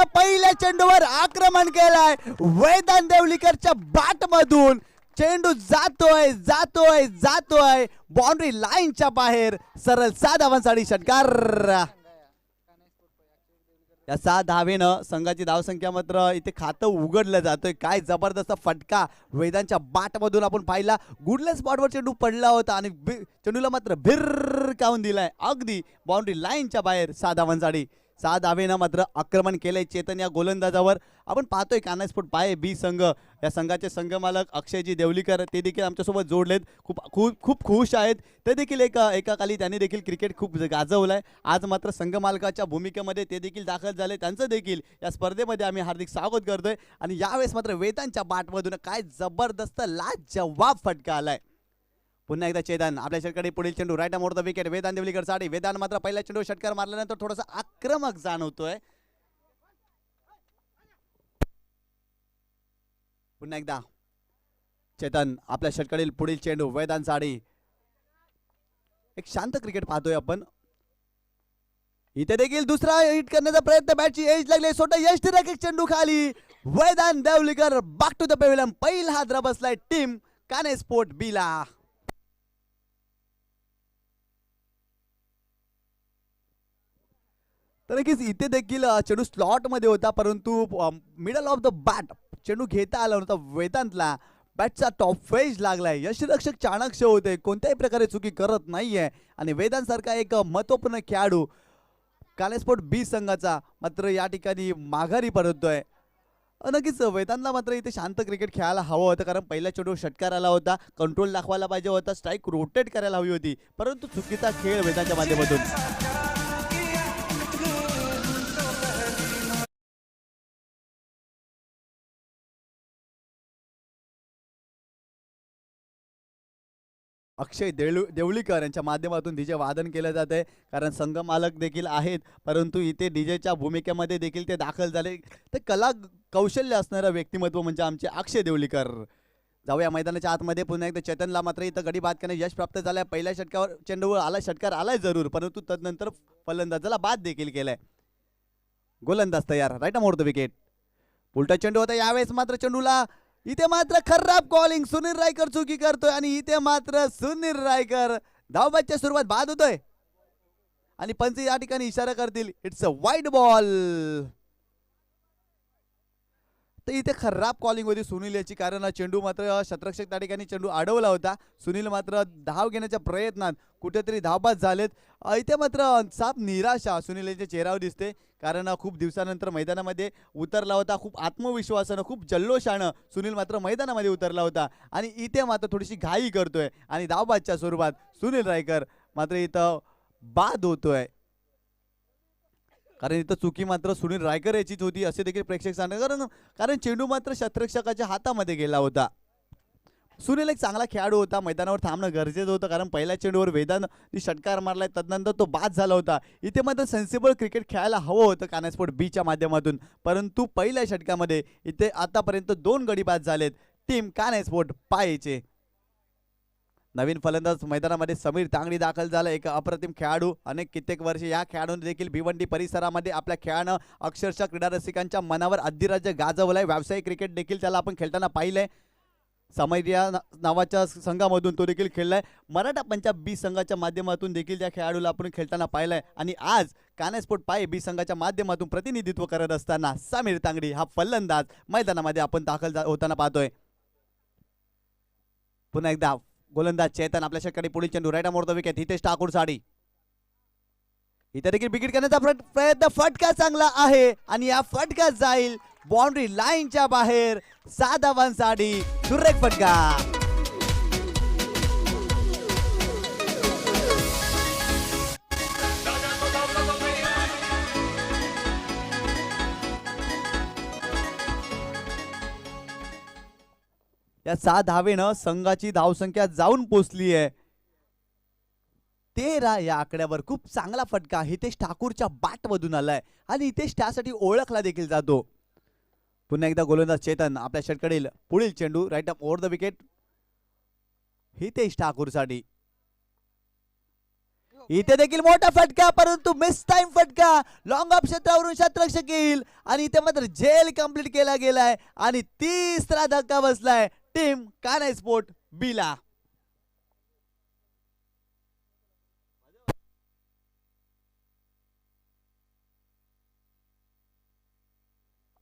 पहिल्या चेंडूवर आक्रमण केलाय वेदांत देवलीकरच्या बॅट मधून चेंडू जातोय जातोय जातोय बाउंड्री लाईनच्या बाहेर सरळ 6 धावांसाठी षटकार। या 6 धावेनं संघाची धावसंख्या मात्र इथे खातं उघडलं जातोय। काय जबरदस्त फटका वेदांच्या बॅट मधून आपण पाहिला। गुडलेस स्पॉटवर चेंडू पडला होता आणि चेंडूला मात्र भिरकावून दिलाय अगदी बाउंड्री लाईनच्या बाहेर 6 धावांसाठी। 6 धावेनं मात्र आक्रमण केलंय चेतन या गोलंदाजावर। आपण पाहतोय कानास्फोट पाय बी संघ या संघाचे संघमालक अक्षयजी देवलीकर ते देखील आमच्यासोबत जोडलेत। खूप खूप खूप खुश आहेत ते देखील एका खाली त्यांनी देखील क्रिकेट खूप गाजवलंय। आज मात्र संघमालकाच्या भूमिकेमध्ये ते देखील दाखल झाले। त्यांचं देखील या स्पर्धेमध्ये आम्ही हार्दिक स्वागत करतोय। आणि यावेळेस मात्र वेदांच्या बॅटमधून काय जबरदस्त लाजवाब फटका आलाय। पुन्हा एकदा चेतन आपल्या षटकारे पुढील चेंडू right more the wicket Vedant Devlikar साठी। वेदांत मात्र पहिल्या चेंडू षटकार मारल्यानंतर थोडासा आक्रमक जाणवतोय। पुन्हा एकदा चेतन आपल्या षटकारील पुढील चेंडू वेदांत साठी। एक शांत क्रिकेट पाहतोय आपण। इथे देखील दुसरा हिट करण्याचा प्रयत्न बॅटची एज लागले सोटा यश एक चेंडू खाली Vedanta देवलीकर back to the pavilion. पहिला हादरा बसलाय टीम कानेस्पोर्ट बी ला। तर नक्कीच इथे देखील चेंडू स्लॉट मध्ये होता परंतु मिडल ऑफ द बॅट चेंडू घेता आला नव्हता वेदांतला। बॅटचा टॉप फेज लागलाय। यष्टिरक्षक चाणक्य होते कोणत्याही प्रकारे चुकी करत नाहीये आणि वेदांत सारखा एक महत्त्वपूर्ण खेळाडू कानेस्पोर्ट बी संघाचा मात्र या ठिकाणी माघारी परततोय। नक्कीच वेदांतला मात्र इथे शांत क्रिकेट खेळायला हवं होतं कारण पहिल्या चेंडू षटकार आला होता। कंट्रोल दाखवायला पाहिजे होता स्ट्राईक रोटेट करायला हवी होती परंतु चुकीचा खेळ वेदांतच्या माध्यमातून। अक्षय देवलीकर यांच्या माध्यमातून डीजे वादन केलं जात आहे कारण संघ मालक देखील आहेत परंतु इथे डीजेच्या भूमिकेमध्ये देखील ते दाखल झाले। ते कला कौशल्य असणारं व्यक्तिमत्व म्हणजे आमचे अक्षय देवलीकर। जाऊया मैदानाच्या आतमध्ये। पुन्हा एकदा चेतनला मात्र इथं गडी बाद करण्यास यश प्राप्त झालंय। पहिल्या षटकावर चेंडूवर आला षटकार आलाय जरूर परंतु तदनंतर फलंदाजाला बाद देखील केलाय। गोलंदाज तयार राईट मोर द विकेट। उलटा चेंडू होता यावेळेस मात्र चेंडूला इथे मात्र खराब कॉलिंग सुनील रायकर चुकी करतोय आणि इथे मात्र सुनील रायकर धावबादच्या सुरुवात बाद होतोय आणि पंच या ठिकाणी इशारा करतील इट्स अ वाईड बॉल। तर इथे खराब कॉलिंग होती सुनील याची कारण चेंडू मात्र शतरक्षक त्या ठिकाणी चेंडू अडवला होता। सुनील मात्र धाव घेण्याच्या प्रयत्नात कुठेतरी धावबाद झालेत। इथे मात्र साफ निराशा सुनील यांच्या चेहऱ्यावर दिसते कारण खूप दिवसानंतर मैदानामध्ये उतरला होता। खूप आत्मविश्वासानं खूप जल्लोषानं सुनील मात्र मैदानामध्ये उतरला होता आणि इथे मात्र थोडीशी घाई करतोय आणि धावबादच्या स्वरूपात सुनील रायकर मात्र इथं बाद होतोय कारण इथं चुकी मात्र सुनील रायकर याचीच होती असे देखील प्रेक्षक सांगतात कारण चेंडू मात्र शतरक्षकाच्या हातामध्ये गेला होता। सुनील एक चांगला खेळाडू होता मैदानावर थांबणं गरजेचं होतं कारण पहिल्या चेंडूवर वेदांत षटकार मारलाय तदनंतर तो बाद झाला होता। इथे मात्र सेन्सिबल क्रिकेट खेळायला हवं होतं कानेस्पोर्ट बीच्या माध्यमातून परंतु पहिल्या षटकामध्ये इथे आतापर्यंत 2 गडी बाद झालेत टीम कानेस्पोर्ट पायचे। नवीन फलंदाज मैदानामध्ये समीर तांगडी दाखल झाला। एक अप्रतिम खेळाडू अनेक कित्येक वर्षे या खेळाडूने देखील भिवंडी परिसरामध्ये आपल्या खेळानं अक्षरशः क्रीडा रसिकांच्या मनावर अधिराज्य गाजवलंय। व्यावसायिक क्रिकेट देखील त्याला आपण खेळताना पाहिलंय। समैर्या नावाच्या संघामधून तो देखील खेळलाय। मराठा पंजाब बी संघाच्या माध्यमातून देखील त्या खेळाडूला आपण खेळताना पाहिलंय आणि आज कानेस्पोर्ट पाय बी संघाच्या माध्यमातून प्रतिनिधित्व करत असताना समीर तांगडी हा फलंदाज मैदानामध्ये आपण दाखल होताना पाहतोय। पुन्हा एकदा गोलंदाज चेतन आपल्या षटकारी पुढील चेंडू right more the wicket Hitesh Thakur साठी। इथे देखील विकेट करण्याचा प्रयत्न फटका चांगला आहे आणि या फटका जाईल बाउंड्री लाईनच्या बाहेर 6 धावांसाठी सुरेख फटका। या 6 धावेनं संघाची धावसंख्या जाऊन पोहोचली आहे 13 या आकड्यावर। खूप चांगला फटका हितेश ठाकूरच्या बॅट मधून आलाय आणि हितेश त्यासाठी ओळखला देखील जातो। पुन्हा एकदा गोलंदाज चेतन आपल्या षटकारील पुढील चेंडू right up over the wicket Hitesh Thakur साठी। इथे देखील मोठा फटका, परंतु मिस टाइम फटका. लॉंग ऑफ क्षेत्रावरून शतरक्षक येईल आणि इथे मात्र झेल कंप्लीट केला गेलाय आणि तिसरा धक्का बसलाय टीम कान्हा स्पोर्ट बीला.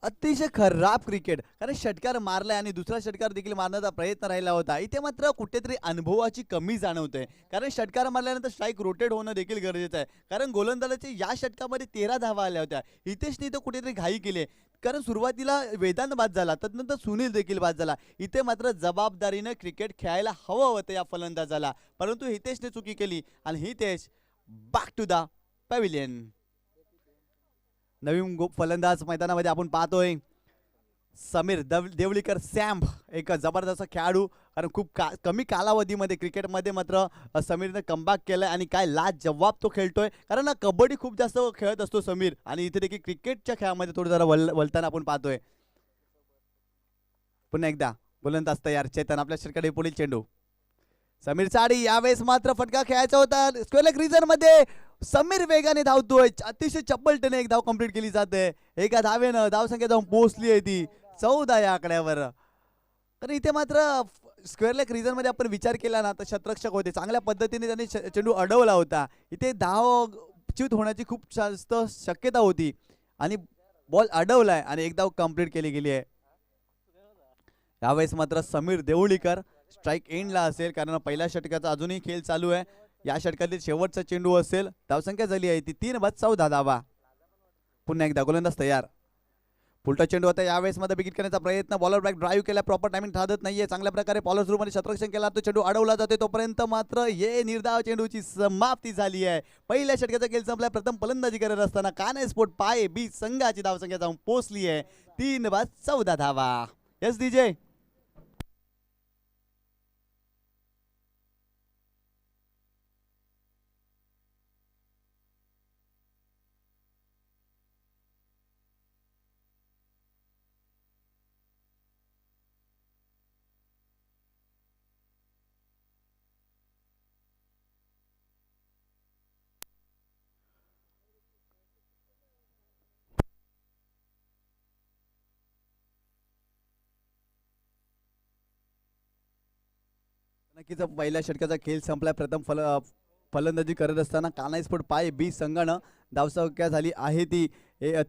अतिशय खराब क्रिकेट, कारण षटकार मारलाय आणि दुसरा षटकार देखील मारण्याचा प्रयत्न राहिला होता. इथे मात्र कुठेतरी अनुभवाची कमी जाणवते, कारण षटकार मारल्यानंतर स्ट्राईक रोटेट होणं देखील गरजेचं आहे. कारण गोलंदाजाच्या या षटकामध्ये 13 धावा आल्या होत्या. हितेशने इथं कुठेतरी घाई केली, कारण सुरुवातीला वेदांत बाद झाला, त्यानंतर सुनील देखील बाद झाला. इथे मात्र जबाबदारीनं क्रिकेट खेळायला हवं होतं या फलंदाजाला, परंतु हितेशने चुकी केली आणि Hitesh back to the pavilion. नवीन फलंदाज मैदानामध्ये आपण पाहतोय समीर देवळीकर. सॅम एक जबरदस्त खेळाडू, कारण खूप कमी कालावधीमध्ये क्रिकेटमध्ये मात्र समीरने कमबॅक केलाय आणि काय लाजवाब तो खेळतोय. कारण कबड्डी खूप जास्त खेळत असतो समीर आणि इथे देखील क्रिकेटच्या खेळामध्ये थोडं जरा वलताना आपण पाहतोय. पुन्हा एकदा गोलंदाज तयार. चेतन आपल्या षटकाकडे पुढील चेंडू. समीर साडी यावेळेस मात्र फटका खेळायचा होता. स्क्वेअर लेग रीजन मध्ये समीर वेगाने धावतोय. अतिशय चप्पलतेने एक धाव कंप्लीट केली जाते. एका धावेनं धावसंख्या जाऊन पोहोचली आहे ती 14 या आकड्यावर. तर इथे मात्र स्क्वेअर लेग रीजन मध्ये आपण विचार केला ना तर शतरक्षक होते, चांगल्या पद्धतीने त्यांनी चेंडू अडवला होता. इथे धाव च्युत होण्याची खूप जास्त शक्यता होती आणि बॉल अडवलाय आणि एक धाव कंप्लीट केली गेली आहे. यावेळेस मात्र समीर देवळीकर स्ट्राईक एंडला असेल, कारण पहिल्या षटकाचा अजूनही खेळ चालू आहे. या षटकातील शेवटचा चेंडू असेल. धावसंख्या झाली आहे ती 3 बाद 14 धावा. पुन्हा एकदा गोलंदाज तयार. पुलटा चेंडू होता. यावेळेस मध्ये विकेट करण्याचा प्रयत्न. बॉलर बॅक ड्राईव्ह केला, प्रॉपर टायमिंग साधत नाहीये. चांगल्या प्रकारे बॉलर थ्रू मध्ये शतरक्षण केला, तो चेंडू अडवला जातो. तोपर्यंत मात्र ये निर्धाव चेंडूची समाप्ती झाली आहे. पहिल्या षटकाचा खेळ संपला. प्रथम फलंदाजी करत असताना कान्हा स्पोर्ट पाय बी संघाची धावसंख्या जाऊन पोहोचली आहे 3 बाद 14 धावा. Yes DJ. नक्कीच पहिल्या षटकाचा खेळ संपलाय. प्रथम फलंदाजी करत असताना कान्हा स्पोर्ट पाय बी संघानं धावसंख्या झाली आहे ती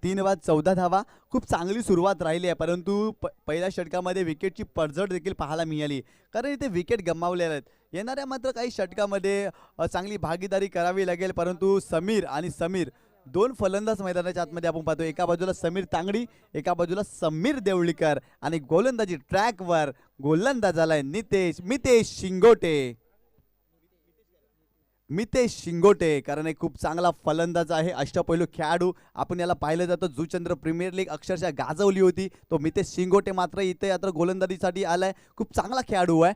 3 बाद 14 धावा. खूप चांगली सुरुवात राहिली आहे, परंतु पहिल्या षटकामध्ये विकेटची पडझड देखील पाहायला मिळाली, कारण इथे विकेट गमावलेल्या आहेत. येणाऱ्या मात्र काही षटकामध्ये चांगली भागीदारी करावी लागेल, परंतु समीर दोन फलंदाज मैदानाच्या आतमध्ये आपण पाहतो. एका बाजूला समीर तांगडी, एका बाजूला समीर देवळीकर आणि गोलंदाजी ट्रॅकवर गोलंदाज आलाय मितेश शिंगोटे, कारण एक खूप चांगला फलंदाज आहे, अष्टपैलू खेळाडू. आपण याला पाहिलं जातं. जुचंद्र प्रीमियर लीग अक्षरशः गाजवली होती. तो मितेश शिंगोटे मात्र इथे आता गोलंदाजीसाठी आलाय. खूप चांगला खेळाडू आहे.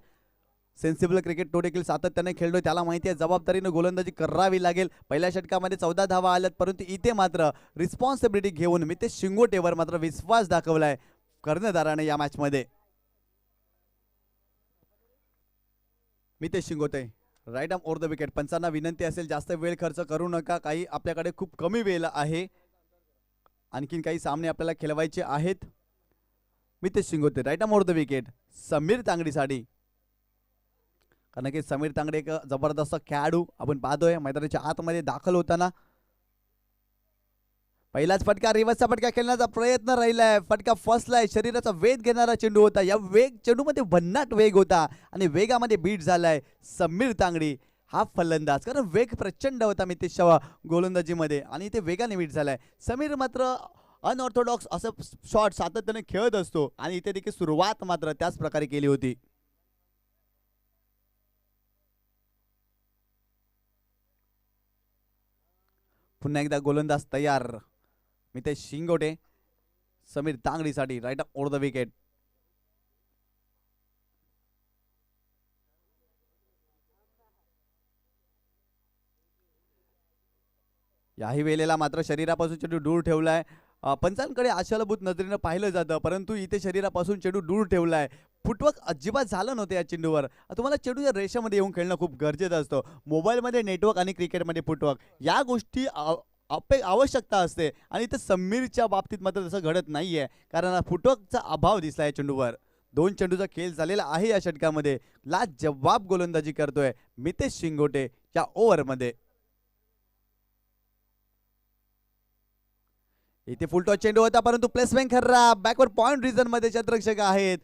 सेन्सिबल क्रिकेट तो देखील सातत्याने खेळतोय. त्याला माहिती आहे जबाबदारीने गोलंदाजी करावी लागेल. पहिल्या षटकामध्ये 14 धावा आल्यात, परंतु इथे मात्र रिस्पॉन्सिबिलिटी घेऊन मितेश शिंगोटेवर मात्र विश्वास दाखवलाय कर्णधाराने या मॅच मध्ये. Mitesh Shingote right arm over the wicket. पंचांना विनंती असेल जास्त वेळ खर्च करू नका, काही आपल्याकडे खूप कमी वेळ आहे, आणखीन काही सामने आपल्याला खेळवायचे आहेत. Mitesh Shingote right arm over the wicket. Sameer तांगडीसाठी, कारण की समीर तांगडे एक जबरदस्त खेळाडू आपण पाहतोय मैदानाच्या आतमध्ये दाखल होताना. पहिलाच फटका, रिव्हर्सचा फटका खेळण्याचा प्रयत्न राहिलाय. फटका फसलाय. शरीराचा वेध घेणारा चेंडू होता. या चेंडूमध्ये भन्नाट वेग होता आणि वेगामध्ये बीट झालाय समीर तांगडी हा फलंदाज, कारण वेग प्रचंड होता मितेश गोलंदाजीमध्ये आणि ते वेगाने बीट झालाय. समीर मात्र अनऑर्थोडॉक्स असं शॉट सातत्याने खेळत असतो आणि इथे देखील सुरुवात मात्र त्याच प्रकारे केली होती. पुन्हा एकदा गोलंदाज तयार. मितेश शिंगोटे समीर तांगडीसाठी राईट ओव्हर द विकेट. याही वेळेला मात्र शरीरापासून चेंडू दूर ठेवलाय. पंचांकडे आशालभूत नजरेनं पाहिलं जातं, परंतु इथे शरीरापासून चेंडू दूर ठेवलाय. फुटवर्क अजिबात झालं नव्हतं या चेंडूवर. तुम्हाला चेंडूच्या रेषेमध्ये येऊन खेळणं खूप गरजेचं असतं. मोबाईलमध्ये नेटवर्क आणि क्रिकेटमध्ये फुटवर्क या गोष्टी आवश्यकता असते आणि इथं समीरच्या बाबतीत मात्र तसं घडत नाहीये, कारण फुटवर्कचा अभाव दिसला या चेंडूवर. 2 चेंडूचा खेळ झालेला आहे या षटकामध्ये. लाजवाब गोलंदाजी करतोय मितेश शिंगोटे या ओव्हरमध्ये. इथे फुलटॉस चेंडू होता, परंतु प्लेसमेंट खराब. बॅकवर्ड पॉइंट रिजन मध्ये क्षेत्ररक्षक आहेत.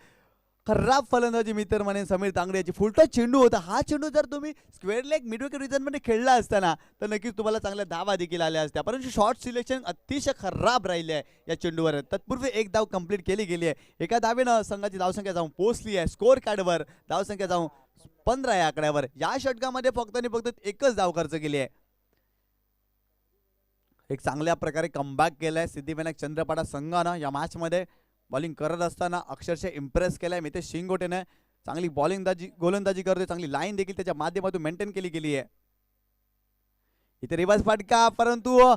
खराब फलंदाजी मित्र म्हणे समीर तांगडे याची. फुलटॉस चेंडू होता. हा चेंडू जर तुम्ही स्क्वेअर लेग मिडविकेट रिजन मध्ये खेळला असताना तर नक्कीच तुम्हाला चांगल्या धावा देखील आल्या असत्या, परंतु शॉर्ट सिलेक्शन अतिशय खराब राहिले आहे या चेंडूवर. तत्पूर्वी एक धाव कंप्लीट केली गेली आहे. एका धावेनं संघाची धावसंख्या जाऊन पोहोचली आहे. स्कोअर कार्डवर धावसंख्या जाऊन 15 या आकड्यावर. या षटकामध्ये फक्त आणि फक्त एकच धाव खर्च केली आहे. एक चांगल्या प्रकारे कमबॅक केलाय सिद्धिविनायक चंद्रपाडा संघानं या मॅच मध्ये. बॉलिंग करत असताना अक्षरशः इम्प्रेस केलाय मितेश शिंगोटेने. चांगली गोलंदाजी करतोय. चांगली लाईन देखील त्याच्या माध्यमातून मेंटेन केली गेली आहे. इथे रिवर्स फटका, परंतु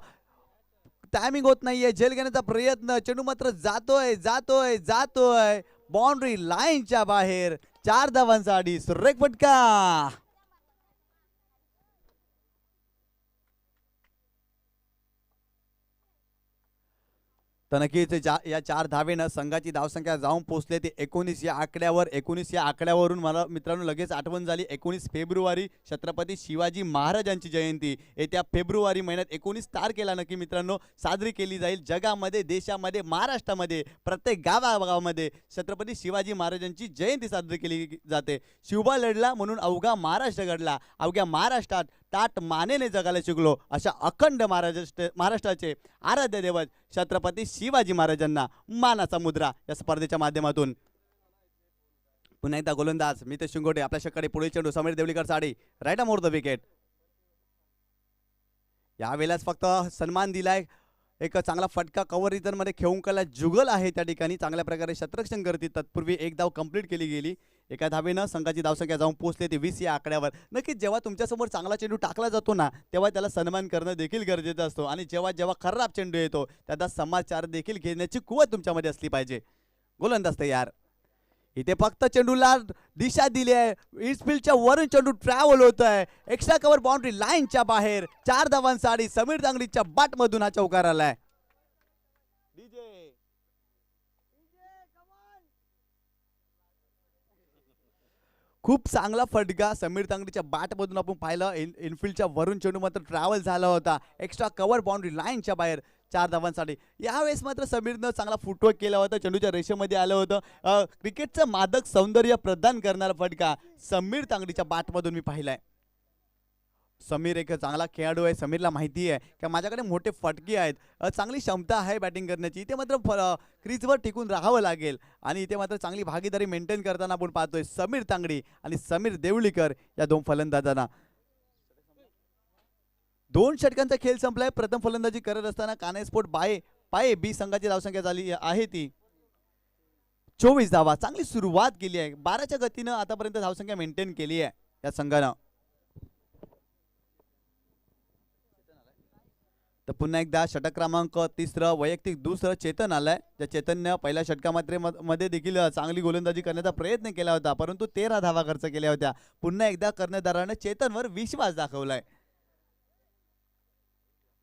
टायमिंग होत नाहीये. झेल घेण्याचा प्रयत्न. चेंडू मात्र जातोय जातोय जातोय बाउंड्री लाईनच्या बाहेर. 4 धावांसाठी सुरेख फटका. तर नक्कीच या 4 धावेनं संघाची धावसंख्या जाऊन पोहोचले ते 19 या आकड्यावर. 19 या आकड्यावरून मला मित्रांनो लगेच आठवण झाली. 19 फेब्रुवारी छत्रपती शिवाजी महाराजांची जयंती येत्या फेब्रुवारी महिन्यात 19 तारखेला नक्की मित्रांनो साजरी केली जाईल. जगामध्ये, देशामध्ये, महाराष्ट्रामध्ये प्रत्येक गावागावामध्ये छत्रपती शिवाजी महाराजांची जयंती साजरी केली जाते. शिवबा लढला म्हणून अवघा महाराष्ट्र घडला. अवघ्या महाराष्ट्रात ताट मानेने जगायला शिकलो अशा अखंड महाराष्ट्राचे आराध्य दैवत छत्रपती शिवाजी महाराजांना मानाचा मुद्रा या स्पर्धेच्या माध्यमातून. पुन्हा एकदा गोलंदाज मितेश शिंगोटे. आपल्या षटकाकडे पुढे चेंडू. समीर देवलीकर साडी राईट मोर द विकेट. यावेळेलाच फक्त सन्मान दिलाय. एक चांगला फटका कव्हर रिजन मध्ये खेळून जुगल आहे त्या ठिकाणी. चांगल्या प्रकारे क्षेत्ररक्षण करते. तत्पूर्वी एक धाव कंप्लीट केली गेली. एका धावेनं संघाची धावसंख्या जाऊन पोहोचले ते 20 या आकड्यावर. नक्कीच जेव्हा तुमच्यासमोर चांगला चेंडू टाकला जातो ना तेव्हा त्याला सन्मान करणं देखील गरजेचं असतो, आणि जेव्हा जेव्हा खराब चेंडू येतो त्याचा समाचार देखील घेण्याची कुवत तुमच्यामध्ये असली पाहिजे. गोलंदाज तयार. इथे फक्त चेंडूला दिशा दिली आहे. इन्फिल्डच्या वरून चेंडू ट्रॅव्हल होत आहे. एक्स्ट्रा कव्हर बाउंड्री लाईनच्या बाहेर. 4 धावांसाठी समीर दांगडीच्या बाट मधून हा चौकार आलाय. खूप चांगला फटका समीर तांगडीच्या बॅटमधून आपण पाहिलं. इनफिल्डच्या वरून चेंडू मात्र ट्रॅव्हल झाला होता. एक्स्ट्रा कव्हर बाउंड्री लाईनच्या बाहेर. 4 धावांसाठी. यावेळेस मात्र समीरनं चांगला फुटवर्क केला होता. चेंडूच्या रेषेमध्ये आलं होतं. क्रिकेटचं मादक सौंदर्य प्रदान करणारा फटका समीर तांगडीच्या बॅटमधून मी पाहिलाय. समीर एक चांगला खेळाडू आहे. समीरला माहिती आहे की माझ्याकडे मोठे फटके आहेत, चांगली क्षमता आहे बॅटिंग करण्याची. इथे मात्र क्रीजवर टिकून राहावं लागेल, आणि इथे मात्र चांगली भागीदारी मेंटेन करताना आपण पाहतोय समीर तांगडी आणि समीर देवलीकर या 2 फलंदाजांना. 2 षटकांचा खेळ संपलाय. प्रथम फलंदाजी करत असताना काने स्पोर्ट पाये बी संघाची धावसंख्या झाली आहे ती 24 धावा. चांगली सुरुवात केली आहे. 12च्या गतीनं आतापर्यंत धावसंख्या मेंटेन केली आहे या संघानं. तर पुन्हा एकदा षटक क्रमांक 3 वैयक्तिक दुसरं चेतन आलाय. त्या चेतनने पहिल्या षटकामध्ये देखील चांगली गोलंदाजी करण्याचा प्रयत्न केला होता, परंतु 13 धावा खर्च केल्या होत्या. पुन्हा एकदा कर्णधाराने चेतनवर विश्वास दाखवलाय.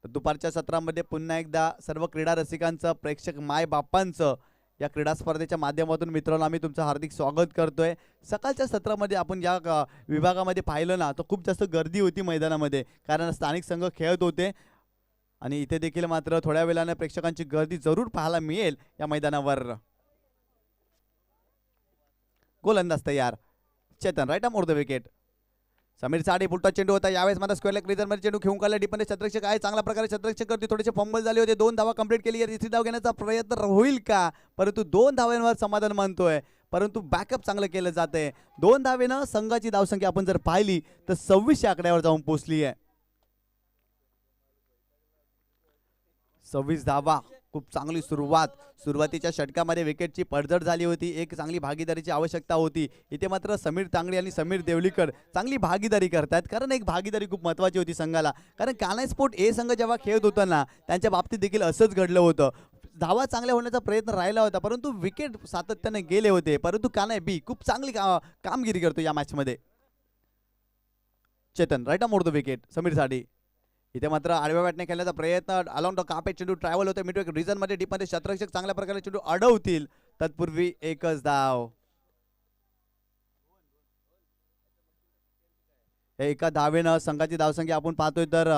तर दुपारच्या सत्रामध्ये पुन्हा एकदा सर्व क्रीडा रसिकांचं, प्रेक्षक माय बापांचं या क्रीडा स्पर्धेच्या माध्यमातून मित्रांनो आम्ही तुमचं हार्दिक स्वागत करतोय. सकाळच्या सत्रामध्ये आपण या विभागामध्ये पाहिलं ना तर खूप जास्त गर्दी होती मैदानामध्ये, कारण स्थानिक संघ खेळत होते, आणि इथे देखील मात्र थोड्या वेळाने प्रेक्षकांची गर्दी जरूर पाहायला मिळेल या मैदानावर. गोलंदाज तयार Chetan right more the wicket. Sameer साडी पुलटा चेंडू होता. यावेळेस मात्र स्क्वेअर लेग रिजन मध्ये चेंडू घेऊन काढला. डिपेंडे क्षेत्ररक्षक आहे. चांगल्या प्रकारे क्षेत्ररक्षक करते. थोडेसे फंबल झाले होते. 2 धावा कंप्लीट केली. तिसरी धाव घेण्याचा प्रयत्न होईल का, परंतु 2 धावांवर समाधान मानतोय, परंतु बॅकअप चांगलं केलं जाते. 2 धावेनं संघाची धावसंख्या आपण जर पाहिली तर 26 आकड्यावर जाऊन पोहोचली आहे. 26 धावा. खूप चांगली सुरुवात. सुरुवातीच्या षटकामध्ये विकेटची पडझड झाली होती. एक चांगली भागीदारीची आवश्यकता होती. इथे मात्र समीर तांगडी आणि समीर देवलीकर चांगली भागीदारी करतात, कारण एक भागीदारी खूप महत्त्वाची होती संघाला. कारण कान्हाई स्पोर्ट ए संघ जेव्हा खेळत होता ना त्यांच्या बाबतीत देखील असंच घडलं होतं. धावा चांगल्या होण्याचा प्रयत्न राहिला होता, परंतु विकेट सातत्याने गेले होते. परंतु कान्हे बी खूप चांगली कामगिरी करतो या मॅच मध्ये. चेतन राईट मोडतो विकेट समीर साठी. इथे मात्र आडव्या बॅटने खेळण्याचा प्रयत्न, अलॉंग द कापे चेंडू ट्रॅव्हल होते मिड रिझन मध्ये, डीप मध्ये क्षेत्ररक्षक चांगल्या प्रकारे चेंडू अडवतील. तत्पूर्वी एकच धाव. एका धावेनं संघाची धावसंख्या आपण पाहतोय तर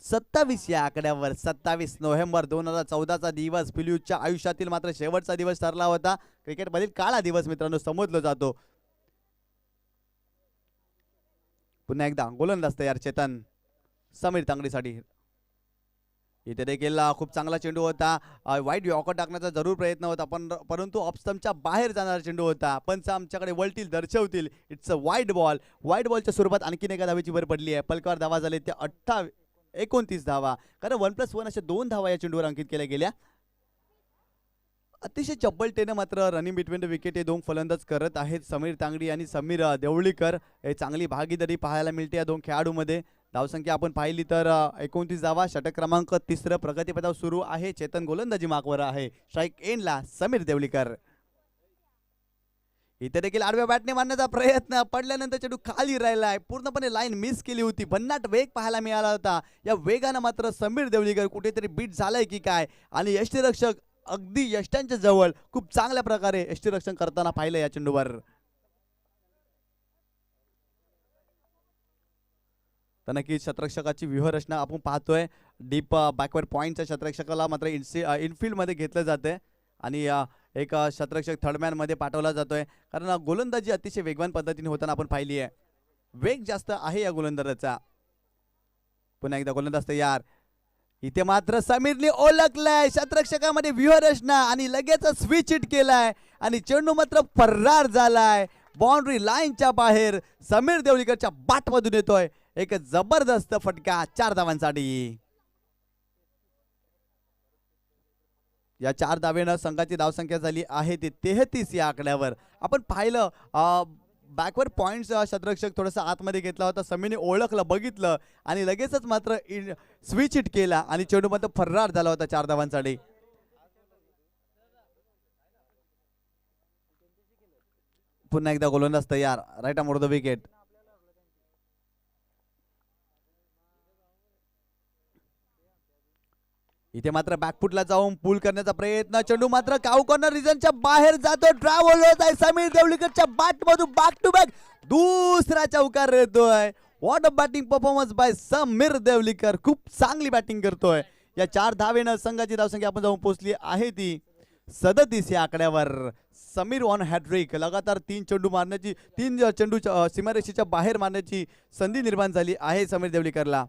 27 या आकड्यावर. 27 नोव्हेंबर 2014चा दिवस फिलियूच्या आयुष्यातील मात्र शेवटचा दिवस ठरला होता. क्रिकेटमधील काळा दिवस मित्रांनो समजला जातो. पुन्हा एकदा गोलंदाज तयार चेतन समीर तांगडीसाठी. इथे देखील खूप चांगला चेंडू होता. वाईट यॉर्कर टाकण्याचा जरूर प्रयत्न होता, पण परंतु ऑफस्टमच्या बाहेर जाणारा चेंडू होता. पंच आमच्याकडे वळतील, दर्शवतील. इट्स अ वाईट बॉल. वाईट बॉलच्या स्वरूपात आणखीन एका धावेची भर पडली आहे. पलकावर धावा झाले ते 29 धावा, कारण 1+1 अशा 2 धावा या चेंडूवर अंकित केल्या गेल्या. अतिशय चपलतेने मात्र रनिंग बिटवीन द विकेट हे 2 फलंदाज करत आहेत. समीर तांगडी आणि समीर देवळीकर. हे चांगली भागीदारी पाहायला मिळते या 2 खेळाडूंमध्ये. धावसंख्या आपण पाहिली तर 29 धावा. षटक क्रमांक 3 प्रगतीपथावर सुरू आहे. चेतन गोलंदाजी मार्कवर आहे. स्ट्राईक एंडला समीर देवळीकर. इथे देखील आडव्या बॅटने मारण्याचा प्रयत्न, पडल्यानंतर चेंडू खाली राहिलाय. पूर्णपणे लाईन मिस केली होती. भन्नाट वेग पाहायला मिळाला होता. या वेगानं मात्र समीर देवळीकर कुठेतरी बीट झालाय की काय, आणि यष्टीरक्षक अगदी यष्ट्यांच्या जवळ खूप चांगल्या प्रकारे यष्टीरक्षण करताना पाहिलं या चेंडूवर. तर नक्कीच शतरक्षकाची व्यूहरचना आपण पाहतोय. डीप बॅकवर्ड पॉईंटच्या शतरक्षकाला मात्र इनफिल्डमध्ये घेतलं जाते आणि एक शतरक्षक थर्डमॅन मध्ये पाठवला जातोय, कारण गोलंदाजी अतिशय वेगवान पद्धतीने होताना आपण पाहिली आहे. वेग जास्त आहे या गोलंदाजाचा. पुन्हा एकदा गोलंदाज तयार. इथे मात्र समीरने ओळखलाय शतरक्षकामध्ये व्यूहरचना आणि लगेच स्विच हिट केलाय आणि चेंडू मात्र फरार झालाय. बाउंड्री लाईनच्या बाहेर समीर देवळीकरच्या बाटमधून येतोय एक जबरदस्त फटका 4 धावांसाठी. या 4 धावेनं संघाची धावसंख्या झाली आहे ती 33 या आकड्यावर. आपण पाहिलं बॅकवर्ड पॉइंट शतरक्षक थोडासा आतमध्ये घेतला होता. समीरने ओळखलं, बघितलं आणि लगेचच मात्र स्विच हिट केला आणि चेंडू मात्र फरार झाला होता 4 धावांसाठी. पुन्हा एकदा गोलंदाज तयार. Right arm the wicket. इथे मात्र बॅकफुटला जाऊन पूल करण्याचा प्रयत्न. चेंडू मात्र काऊ कॉर्नर रिजनच्या बाहेर जातो. ट्रॅव्हल होत आहे समीर देवळीकरच्या बॅट मधून बॅक टू बॅक दुसरा चौकार येतोय. What a batting performance by Sameer Devlikar. खूप चांगली बॅटिंग करतोय. या 4 धावेनं संघाची धावसंख्या आपण जाऊन पोहोचली आहे ती 37 या आकड्यावर. Sameer on hat trick. लगातार 3 चेंडू मारण्याची, 3 चेंडू सीमारेषेच्या बाहेर मारण्याची संधी निर्माण झाली आहे समीर देवळीकरला.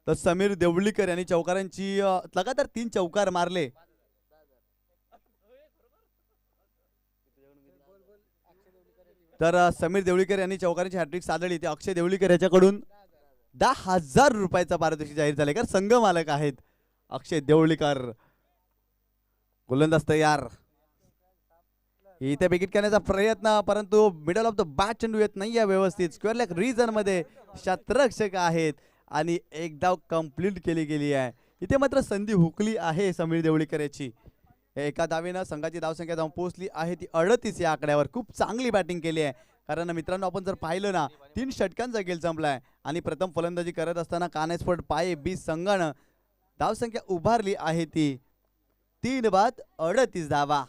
तर समीर देवळीकर यांनी चौकारांची लगातार 3 चौकार मारले. तर समीर देवळीकर यांनी चौकारांची हॅट्रिक साधली. ते अक्षय देवळीकर याच्याकडून 10,000 रुपयाचा पारितोषिक जाहीर झाले, कारण संघ मालक आहेत अक्षय देवळीकर. गोलंदाज तयार. इथे विकेट करण्याचा प्रयत्न, परंतु मिडल ऑफ द बॅट चेंडू येत नाहीये व्यवस्थित. स्क्वेअर लेग रिजन मध्ये शतरक्षक आहेत आणि एक धाव कंप्लीट केली गेली आहे. इथे मात्र संधी हुकली आहे समीर देवळीकर याची. एका धावेनं संघाची धावसंख्या जाऊन पोहोचली आहे ती 38 या आकड्यावर. खूप चांगली बॅटिंग केली आहे, कारण मित्रांनो आपण जर पाहिलं ना 3 षटकांचा गेल संपलाय आणि प्रथम फलंदाजी करत असताना कान्हे स्पोर्ट पाये बी संघानं धावसंख्या उभारली आहे ती 3 बाद 38 धावा.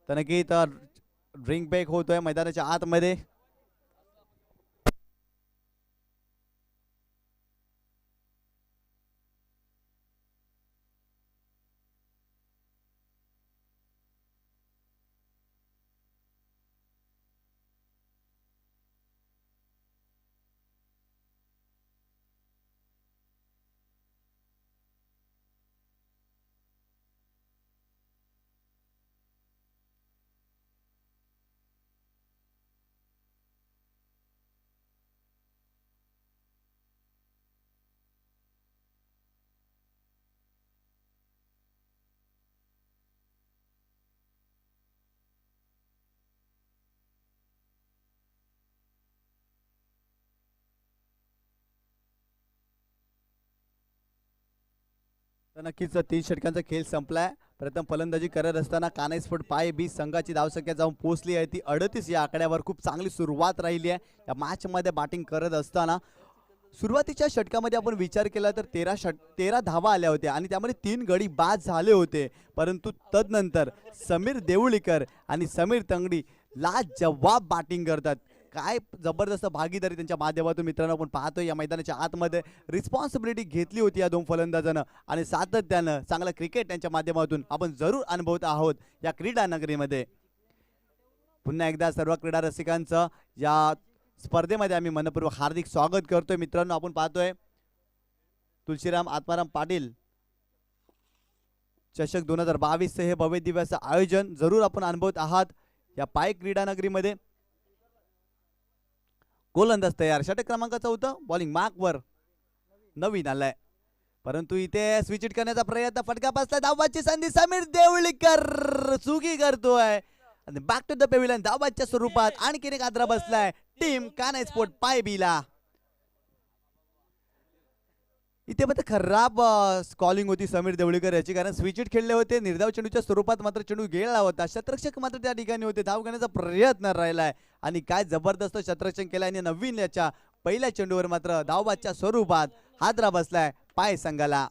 तर नक्की तर ड्रिंक ब्रेक होतोय मैदानाच्या आतमध्ये. तर नक्कीच 30 षटकांचा खेळ संपलाय. प्रथम फलंदाजी करत असताना कानाई स्पोर्ट पाय बी संघाची धावसंख्या जाऊन पोहोचली आहे ती 38 या आकड्यावर. खूप चांगली सुरुवात राहिली आहे या मॅच मध्ये बॅटिंग करत असताना. सुरुवातीच्या षटकामध्ये आपण विचार केला तर 13 धावा आल्या होत्या आणि त्यामध्ये 3 गडी बाद झाले होते. परंतु तदनंतर समीर देवळीकर आणि समीर तंगडी लाजवाब बॅटिंग करतात. काय जबरदस्त भागीदारी त्यांच्या माध्यमातून मित्रांनो आपण पाहतोय. या मैदानाच्या आतमध्ये रिस्पॉन्सिबिलिटी घेतली होती या दोन फलंदाजांना आणि सातत्यानं चांगलं क्रिकेट त्यांच्या माध्यमातून आपण जरूर अनुभवत आहोत या क्रीडा नगरीमध्ये. पुन्हा एकदा सर्व क्रीडा रसिकांचं या स्पर्धेमध्ये आम्ही मनपूर्वक हार्दिक स्वागत करतोय. मित्रांनो आपण पाहतोय तुलसीराम आत्माराम पाटील चषक 2022 हे भव्य दिव्याचं आयोजन जरूर आपण अनुभवत आहात या पाय क्रीडा नगरीमध्ये. गोलंदाज तयार. षटक क्रमांक 14 बॉलिंग मार्कवर नवीन आलाय. परंतु इथे स्विच हिट करण्याचा प्रयत्न. फटका बसला. धावाची संधी. समीर देवळीकर चुकी करतोय आणि बॅक टू द पेव्हिलियन धावाच्या स्वरूपात आणखीन एक आद्रा बसलाय टीम कानाई स्पोर्ट पाय बीला. इथे मात्र खराब स्कॉलिंग होती समीर देवळीकर याची, कारण स्विच हिट खेळले होते. निर्धाव चेंडूच्या स्वरूपात मात्र चेंडू गेला होता. शतरक्षक मात्र त्या ठिकाणी होते. धाव घेण्याचा प्रयत्न राहिलाय आणि काय जबरदस्त शतरक्षण केलं आणि नवीन याच्या पहिल्या चेंडूवर मात्र धावबादच्या स्वरूपात हादरा बसलाय पाय संघाला.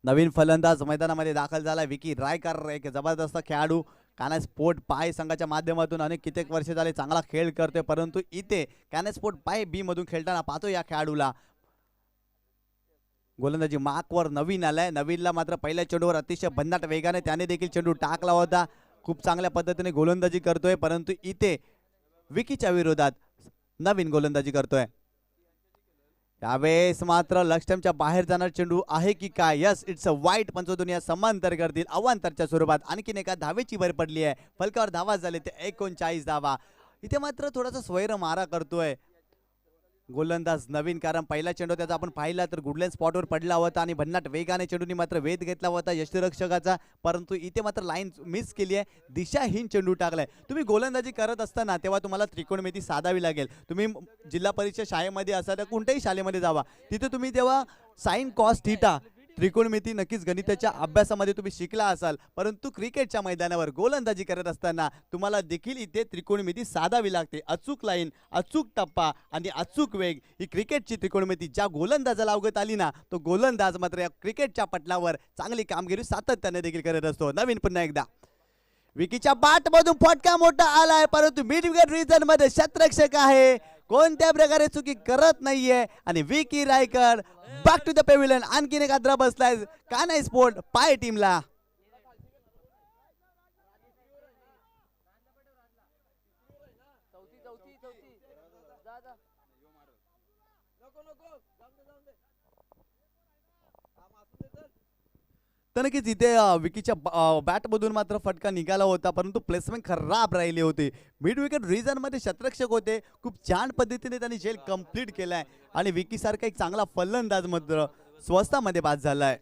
नवीन फलंदाज मैदानामध्ये दाखल झाला विकी रायकर. एक जबरदस्त खेळाडू कानाई स्पोर्ट पाय संघाच्या माध्यमातून अनेक कित्येक वर्ष झाले चांगला खेळ करतोय. परंतु इथे कानाई स्पोर्ट पाय बी मधून खेळताना पाहतो या खेळाडूला. गोलंदाजी मार्कवर नवीन आलाय. नवीनला मात्र पहिल्या चेंडूवर अतिशय भन्नाट वेगाने त्याने देखील चेंडू टाकला होता. खूप चांगल्या पद्धतीने गोलंदाजी करतोय. परंतु इथे विकीच्या विरोधात नवीन गोलंदाजी करतोय. यावेळेस मात्र लक्ष्यमच्या बाहेर जाणार चेंडू आहे की काय. यस इट्स अ वाईट. पंचदुनिया समांतर करतील अवांतरच्या स्वरूपात. आणखीन एका धावेची भर पडली आहे. फलकावर धावा झाले ते 39 धावा. इथे मात्र थोडासा स्वैर मारा करतोय गोलंदाज नवीन, कारण पहिला चेंडू त्याचा आपण पाहिला तर गुडलेन स्पॉटवर पडला होता आणि भन्नाट वेगाने चेंडूने मात्र वेध घेतला होता यष्टिरक्षकाचा. परंतु इथे मात्र लाईन मिस केली आहे. दिशाहीन चेंडू टाकलाय. तुम्ही गोलंदाजी करत असताना तेव्हा तुम्हाला त्रिकोणमिती साधावी लागेल. तुम्ही जिल्हा परिषद शाळेमध्ये असाल तर कोणत्याही शाळेमध्ये जावा, तिथे तुम्ही तेव्हा साइन कॉस थीटा त्रिकोणमिती नक्कीच गणिताच्या अभ्यासामध्ये तुम्ही शिकला असाल. परंतु क्रिकेटच्या मैदानावर गोलंदाजी करत असताना तुम्हाला देखील इथे त्रिकोणमिती साधावी लागते. अचूक लाईन, अचूक टप्पा आणि अचूक वेग ही क्रिकेटची त्रिकोणमिती ज्या गोलंदाजाला अवगत आली ना, तो गोलंदाज मात्र या क्रिकेटच्या पटलावर चांगली कामगिरी सातत्याने देखील करत असतो. नवीन पुन्हा एकदा विकीच्या बाट मधून फटका मोठा आलाय. परंतु मिड विकेट रिजन मध्ये शतरक्षक आहे, कोणत्या प्रकारे चुकी करत नाहीये आणि Vicky Raikar back to the pavilion. आणखीन एक आद्रा बसलाय कानाई स्पोर्ट पाय टीमला. तर नक्कीच इथे विकीच्या बॅटमधून मात्र फटका निघाला होता, परंतु प्लेसमेंट खराब राहिली होती. मिड विकेट रिजनमध्ये शतरक्षक होते. खूप छान पद्धतीने त्यांनी झेल कंप्लीट केलाय आणि विकी सारखा एक चांगला फलंदाज मात्र स्वस्तामध्ये बाद झालाय.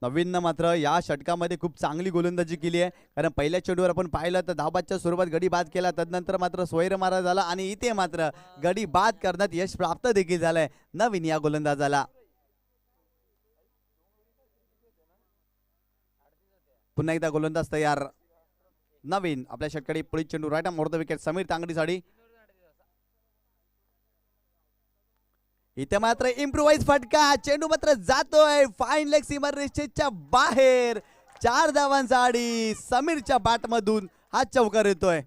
नवीननं मात्र या षटकामध्ये खूप चांगली गोलंदाजी केली आहे, कारण पहिल्या चेंडूवर आपण पाहिलं तर धावबादच्या स्वरूपात गडी बाद केला. तदनंतर मात्र स्वैर मारा झाला आणि इथे मात्र गडी बाद करण्यात यश प्राप्त देखील झालंय नवीन या गोलंदाजाला. पुन्हा एकदा गोलंदाज तयार. नवीन आपल्या षटकारी पुढील चेंडू right more the wicket Sameer तांगडीसाठी. इथे मात्र इम्प्रोवाइज फटका. चेंडू मात्र जातोय फाईन लेग सीमा रेषेच्या बाहेर. 4 धावांसाठी समीरच्या बॅटमधून हा चौकार येतोय.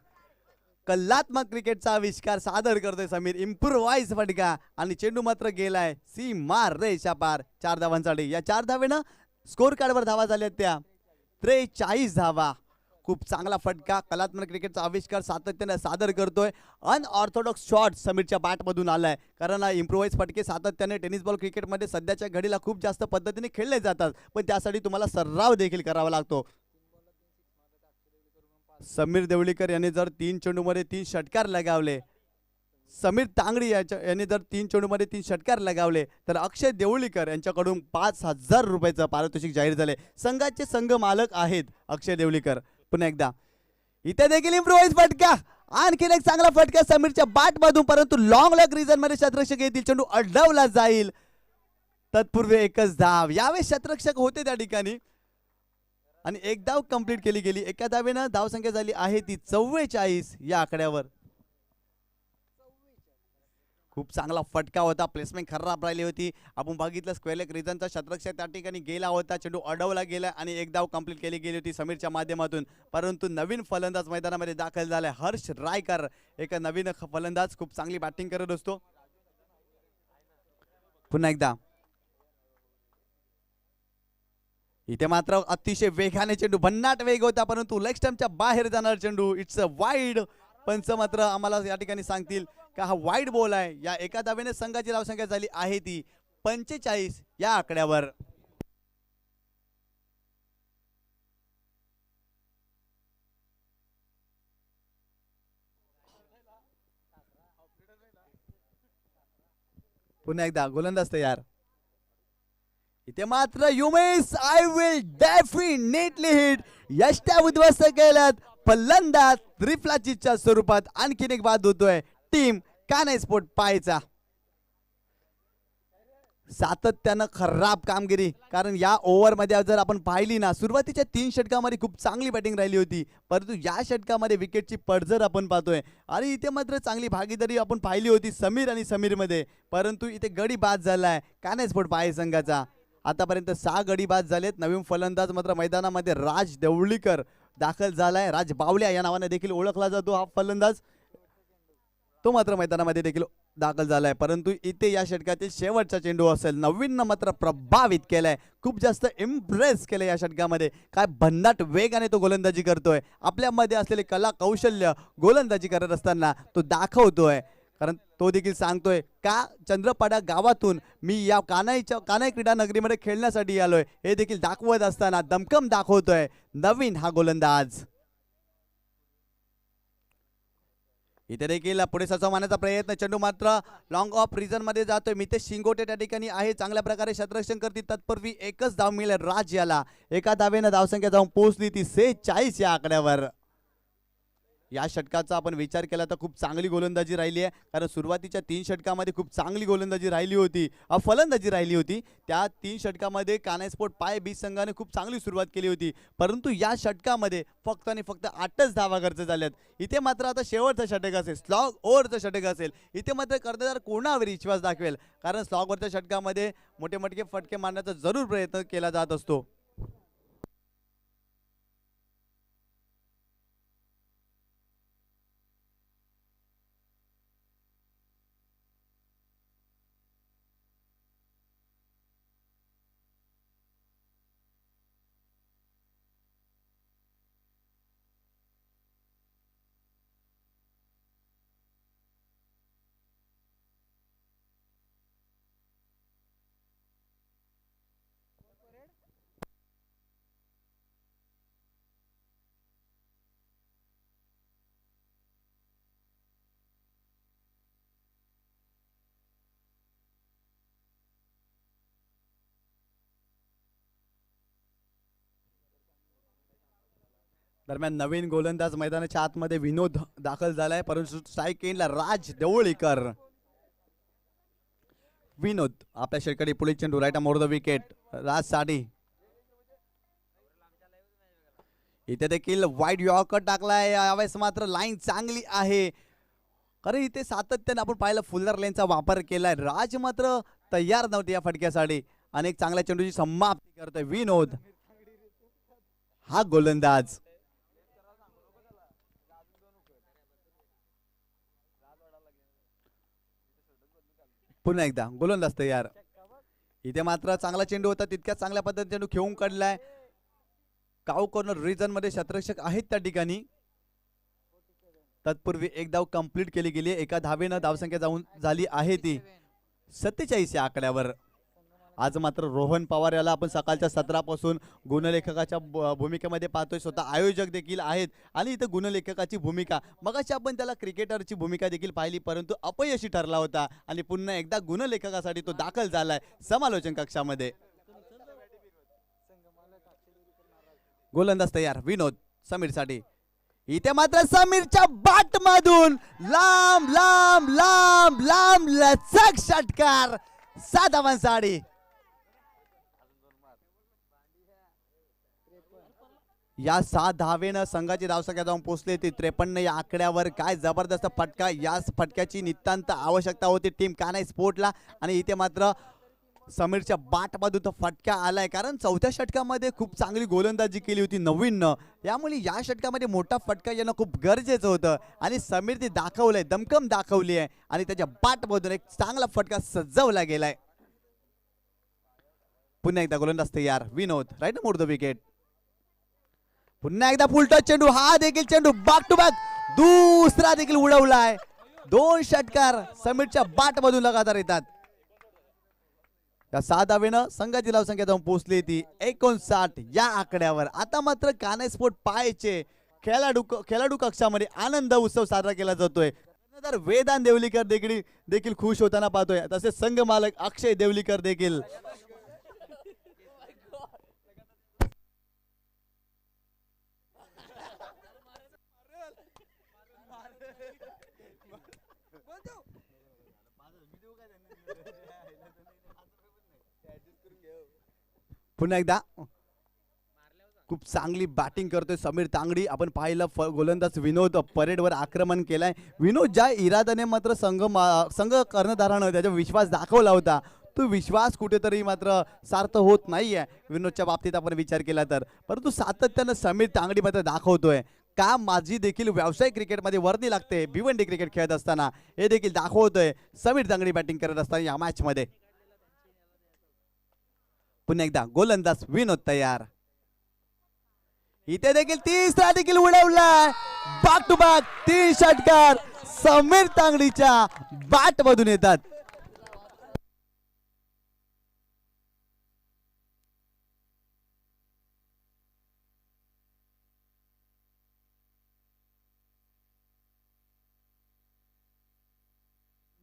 कलात्मक क्रिकेटचा आविष्कार सादर करतोय समीर. इम्प्रोवाइज फटका आणि चेंडू मात्र गेलाय सीमा रेषा पार. 4 धावांसाठी. या 4 धावेनं स्कोर कार्डवर धावा झाल्यात त्या 43 धावा. खूप चांगला फटका. कलात्मक क्रिकेटचा आविष्कार सातत्याने सादर करतोय. अनऑर्थोडॉक्स शॉट समीरच्या बॅटमधून आलाय, कारण इम्प्रोवाइज फटके सातत्याने टेनिस बॉल क्रिकेटमध्ये सध्याच्या घडीला खूप जास्त पद्धतीने खेळले जातात, पण त्यासाठी तुम्हाला सराव देखील करावा लागतो. समीर देवळीकर यांनी जर 3 चेंडूमध्ये 3 षटकार लगावले, समीर तांगडी यांनी जर 3 चेंडूमध्ये 3 षटकार लगावले तर अक्षय देवळीकर यांच्याकडून 5,000 रुपयाचं पारितोषिक जाहीर झाले. संघाचे संघ मालक आहेत अक्षय देवळीकर. पुन्हा एकदा इथे देखील इम्प्रोवाइज फटका आणखीन एक चांगला फटका समीरच्या बॅट मधून, परंतु लॉंग लेग रिजन मध्ये शतरक्षक येतील, चेंडू अडवला जाईल. तत्पूर्वी एकच धाव. यावेळी शतरक्षक होते त्या ठिकाणी आणि एक धाव कंप्लीट केली गेली. एका धावेनं धावसंख्या झाली आहे ती 44 या आकड्यावर. खूप चांगला फटका होता, प्लेसमेंट खराब राहिली होती. आपण बघितलं स्क्वेअर लेग रिजनचा शतरक्षक त्या ठिकाणी गेला होता, चेंडू अडवला गेला आणि एक धाव कंप्लीट केली गेली होती समीरच्या माध्यमातून. परंतु नवीन फलंदाज मैदानामध्ये दाखल झालाय हर्ष रायकर. एक नवीन फलंदाज खूप चांगली बॅटिंग करत असतो. पुन्हा एकदा इथे मात्र अतिशय वेगाने चेंडू, भन्नाट वेग होता, परंतु लेग स्टंपच्या बाहेर जाणार चेंडू. It's a wide. पंच मात्र आम्हाला या ठिकाणी सांगतील का हा वाईड बॉल आहे. या एका धावेने संघाची धावसंख्या झाली आहे ती 45 या आकड्यावर. पुन्हा एकदा गोलंदाज तयार. इथे मात्र युमेश आय विल डेफिनेटली हिट. यष्ट्या उद्ध्वस्त केल्यात फलंदाज रिफ्लाचीच्या स्वरूपात. आणखीन एक बाद होतोय टीम कान्हा स्पोर्ट पायचा. सातत्यानं खराब कामगिरी, कारण या ओव्हर मध्ये जर आपण पाहिली ना, सुरुवातीच्या 3 षटकामध्ये खूप चांगली बॅटिंग राहिली होती, परंतु या षटकामध्ये विकेटची पडझड आपण पाहतोय. आणि इथे मात्र चांगली भागीदारी आपण पाहिली होती समीर आणि समीर मध्ये, परंतु इथे गडी बाद झालाय कान्हा स्पोर्ट पाय संघाचा. आतापर्यंत 6 गडी बाद झालेत. नवीन फलंदाज मात्र मैदानामध्ये राज देवळीकर दाखल झालाय. राज बावल्या या नावाने देखील ओळखला जातो हा फलंदाज, तो मात्र मैदानामध्ये देखील दाखल झालाय. परंतु इथे या षटकातील शेवटचा चेंडू असेल. नवीन मात्र प्रभावित केलाय, खूप जास्त इम्प्रेस केलंय या षटकामध्ये. काय भन्नाट वेगाने तो गोलंदाजी करतोय, आपल्यामध्ये असलेले कला कौशल्य गोलंदाजी करत असताना तो दाखवतोय. कारण तो देखील सांगतोय का चंद्रपाडा गावातून मी या कान्हा क्रीडा नगरीमध्ये खेळण्यासाठी आलोय, हे देखील दाखवत असताना दमखम दाखवतोय नवीन हा गोलंदाज. इथे देखील पुढे सजवण्याचा प्रयत्न, चेंडू मात्र लॉंग ऑफ रिजन मध्ये जातोय. मितेश शिंगोटे त्या ठिकाणी आहे, चांगल्या प्रकारे क्षेत्ररक्षण करतील. तत्पूर्वी एकच धाव मिळेल राज याला. एका धावेनं धावसंख्या जाऊन पोहोचली ती 46 या आकड्यावर. या षटकाचा आपण विचार केला तर खूप चांगली गोलंदाजी राहिली आहे, कारण सुरुवातीच्या 3 षटकामध्ये खूप चांगली गोलंदाजी राहिली होती, फलंदाजी राहिली होती. त्या 3 षटकामध्ये कान्हा स्पोर्ट पाय बी संघाने खूप चांगली सुरुवात केली होती, परंतु या षटकामध्ये फक्त आणि फक्त 8च धावा खर्च झाल्यात. इथे मात्र आता शेवटचं षटक असेल, स्लॉग ओव्हरचं षटक असेल. इथे मात्र कर्णधार कोणावर विश्वास दाखवेल, कारण स्लॉग ओव्हरच्या षटकामध्ये मोठे मोठे फटके मारण्याचा जरूर प्रयत्न केला जात असतो. दरम्यान नवीन गोलंदाज मैदानाच्या आतमध्ये विनोद दाखल झालाय, परंतु स्ट्राईक एंडला राज देवळीकर. विनोद आपल्या षटकाडी पुढील चेंडू, राईट मोर द विकेट, राज साडी. इथे देखील वाईड यॉर्कर टाकलाय. यावेळेस मात्र लाईन चांगली आहे, कारण इथे सातत्याने आपण पाहिलं फुलर लेनचा वापर केलाय. राज मात्र तयार नव्हते या फटक्यासाठी. अनेक चांगल्या चेंडूची समाप्ती करतोय विनोद हा गोलंदाज. पुन्हा एकदा गोलंदाज तयार. इथे मात्र चांगला चेंडू होता, तितक्या चांगल्या पद्धतीने चेंडू खेळून काढलाय. काऊ कॉर्नर रिजन मध्ये क्षेत्ररक्षक आहेत त्या ठिकाणी. तत्पूर्वी एक धाव कंप्लीट केली गेली. एका धावेनं धावसंख्या जाऊन झाली आहे ती 47 या आकड्यावर. आज मात्र रोहन पवार याला आपण सकाळच्या सत्रापासून गुणलेखकाच्या भूमिकेमध्ये पाहतोय. स्वतः आयोजक देखील आहेत आणि इथं गुणलेखकाची भूमिका, मगाशी आपण त्याला क्रिकेटरची भूमिका देखील पाहिली, परंतु अपयशी ठरला होता आणि पुन्हा एकदा गुणलेखकासाठी तो दाखल झालाय समालोचन कक्षामध्ये. गोलंदाज तयार विनोद समीरसाठी. इथे मात्र समीरच्या बाट मधून लांब लांब लांब लांब लचक षटकार 7 धावांसाठी. या 7 धावेनं संघाची धावसंख्या जाऊन पोहोचली ती 53 या आकड्यावर. काय जबरदस्त फटका, याच फटक्याची नितांत आवश्यकता होती टीम कान्हाई स्पोर्टला. आणि इथे मात्र समीरच्या बाटमधून तो फटका आलाय, कारण चौथ्या षटकामध्ये खूप चांगली गोलंदाजी केली होती नवीननं. यामुळे या षटकामध्ये मोठा फटका येणं खूप गरजेचं होतं आणि समीर ते दाखवलंय, दमकम दाखवली आहे आणि त्याच्या बाटमधून एक चांगला फटका सजवला गेलाय. पुन्हा एकदा गोलंदाज तयार विनोद, राईट मोड द विकेट. पुन्हा एकदा फुलटच चेंडू, हा देखील चेंडू बॅक टू बॅक दुसरा देखील उडवलाय. 2 षटकार समीरच्या बाटमधून लगातार येतात. या 7 धावेनं संघाची धावसंख्या जाऊन पोहोचली ती 59 या आकड्यावर. आता मात्र कान्हाई स्पोर्ट पायचे खेळाडू कक्षामध्ये आनंद उत्सव साजरा केला जातोय. वेदांत देवलीकर देखील खुश होताना पाहतोय, तसेच संघ मालक अक्षय देवलीकर देखील. पुन्हा एकदा खूप चांगली बॅटिंग करतोय समीर तांगडी. आपण पाहिलं गोलंदाज विनोद परेडवर आक्रमण केलंय. विनोद ज्या इराद्याने मात्र संघ कर्णधारानं त्याचा विश्वास दाखवला होता, तो विश्वास कुठेतरी मात्र सार्थ होत नाहीये विनोदच्या बाबतीत आपण विचार केला तर. परंतु सातत्यानं समीर तांगडी मात्र दाखवतोय का माझी देखील व्यावसायिक क्रिकेटमध्ये वर्णी लागते. भिवंडी क्रिकेट खेळत असताना हे देखील दाखवतोय समीर तांगडी बॅटिंग करत असताना या मॅच मध्ये. पुन्हा एकदा गोलंदाज विनोद तयार. इथे देखील तिसरा देखील उडवलाय. बॅक टू बॅक 3 षटकार समीर तांगडीच्या बॅट मधून येतात.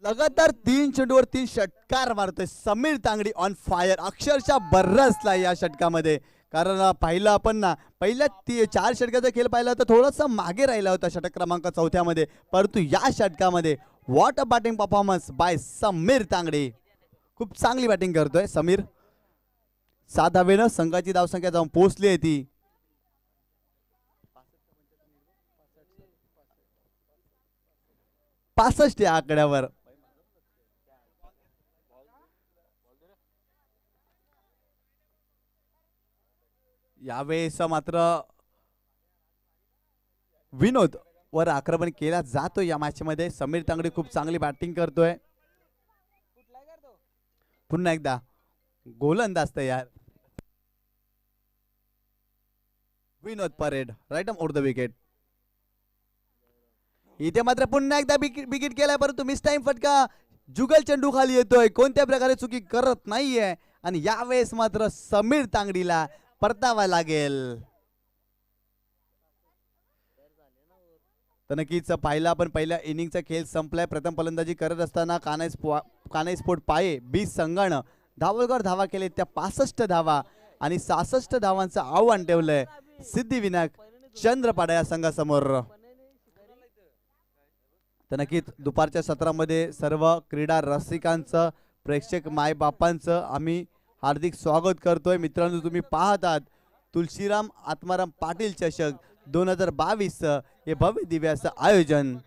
लगातार 3 चेंडूवर 3 षटकार मारतोय समीर तांगडी. ऑन फायर, अक्षरशः बरसला या षटकामध्ये. कारण पाहिलं आपण ना, पहिल्या 4 षटकाचा खेळ पाहिला तर थोडासा मागे राहिला होता षटक क्रमांक 4 मध्ये. परंतु या षटकामध्ये what a batting performance by Sameer Tangdi. खूप चांगली बॅटिंग करतोय समीर. 7 धावेनं संघाची धावसंख्या जाऊन पोहोचली आहे ती 65 या आकड्यावर. यावेळेस मात्र विनोद वर आक्रमण केला जातो या मॅच मध्ये. समीर तांगडी खूप चांगली बॅटिंग करतोय. पुन्हा एकदा गोलंदाज तयार Vinod Pared, right on the wicket. इथे मात्र पुन्हा एकदा विकेट केलाय, परंतु मिस टाइम फटका. जुगल चेंडू खाली येतोय, कोणत्या प्रकारे चुकी करत नाहीये आणि यावेळेस मात्र समीर तांगडीला परतावा लागेल. तर नक्कीच पाहिला आपण पहिल्या इनिंगचा खेळ संपलाय. प्रथम फलंदाजी करत असताना कान्हाई स्पोर्ट पाये 20 संघानं धावा केले, त्या 65 धावा आणि 66 धावांचं आव्हान ठेवलंय सिद्धिविनायक चंद्रपाडा या संघासमोर. तर नक्कीच दुपारच्या सत्रामध्ये सर्व क्रीडा रसिकांचं, प्रेक्षक मायबापांचं आम्ही हार्दिक स्वागत करतोय. मित्रांनो, तुम्ही पाहतात तुलसीराम आत्माराम पाटील चषक 2022 हे भव्य दिव्य असं आयोजन.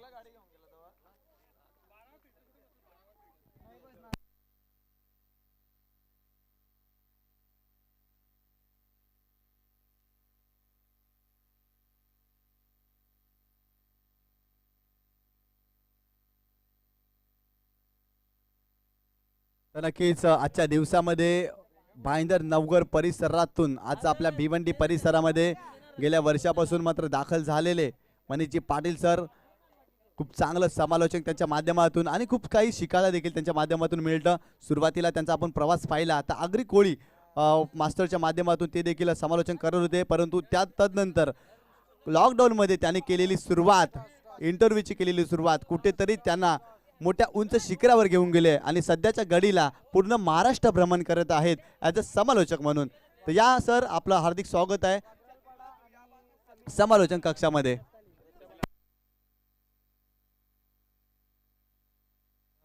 तर नक्कीच आजच्या दिवसामध्ये भाईंदर नवघर परिसरातून आज आपल्या भिवंडी परिसरामध्ये गेल्या वर्षापासून मात्र दाखल झालेले मनीषजी पाटील सर, खूप चांगलं समालोचन त्यांच्या माध्यमातून आणि खूप काही शिकायला देखील त्यांच्या माध्यमातून मिळतं. सुरुवातीला त्यांचा आपण प्रवास पाहिला, आता आगरी कोळी मास्टरच्या माध्यमातून ते देखील समालोचन करत होते. परंतु तदनंतर लॉकडाऊनमध्ये त्यांनी केलेली सुरुवात, इंटरव्ह्यूची केलेली सुरुवात कुठेतरी त्यांना मोठ्या उंच शिखरावर घेऊन गेले आणि सध्याच्या घडीला पूर्ण महाराष्ट्र भ्रमण करत आहेत ॲज अ समालोचक म्हणून. तर या सर आपलं हार्दिक स्वागत आहे समालोचन कक्षामध्ये.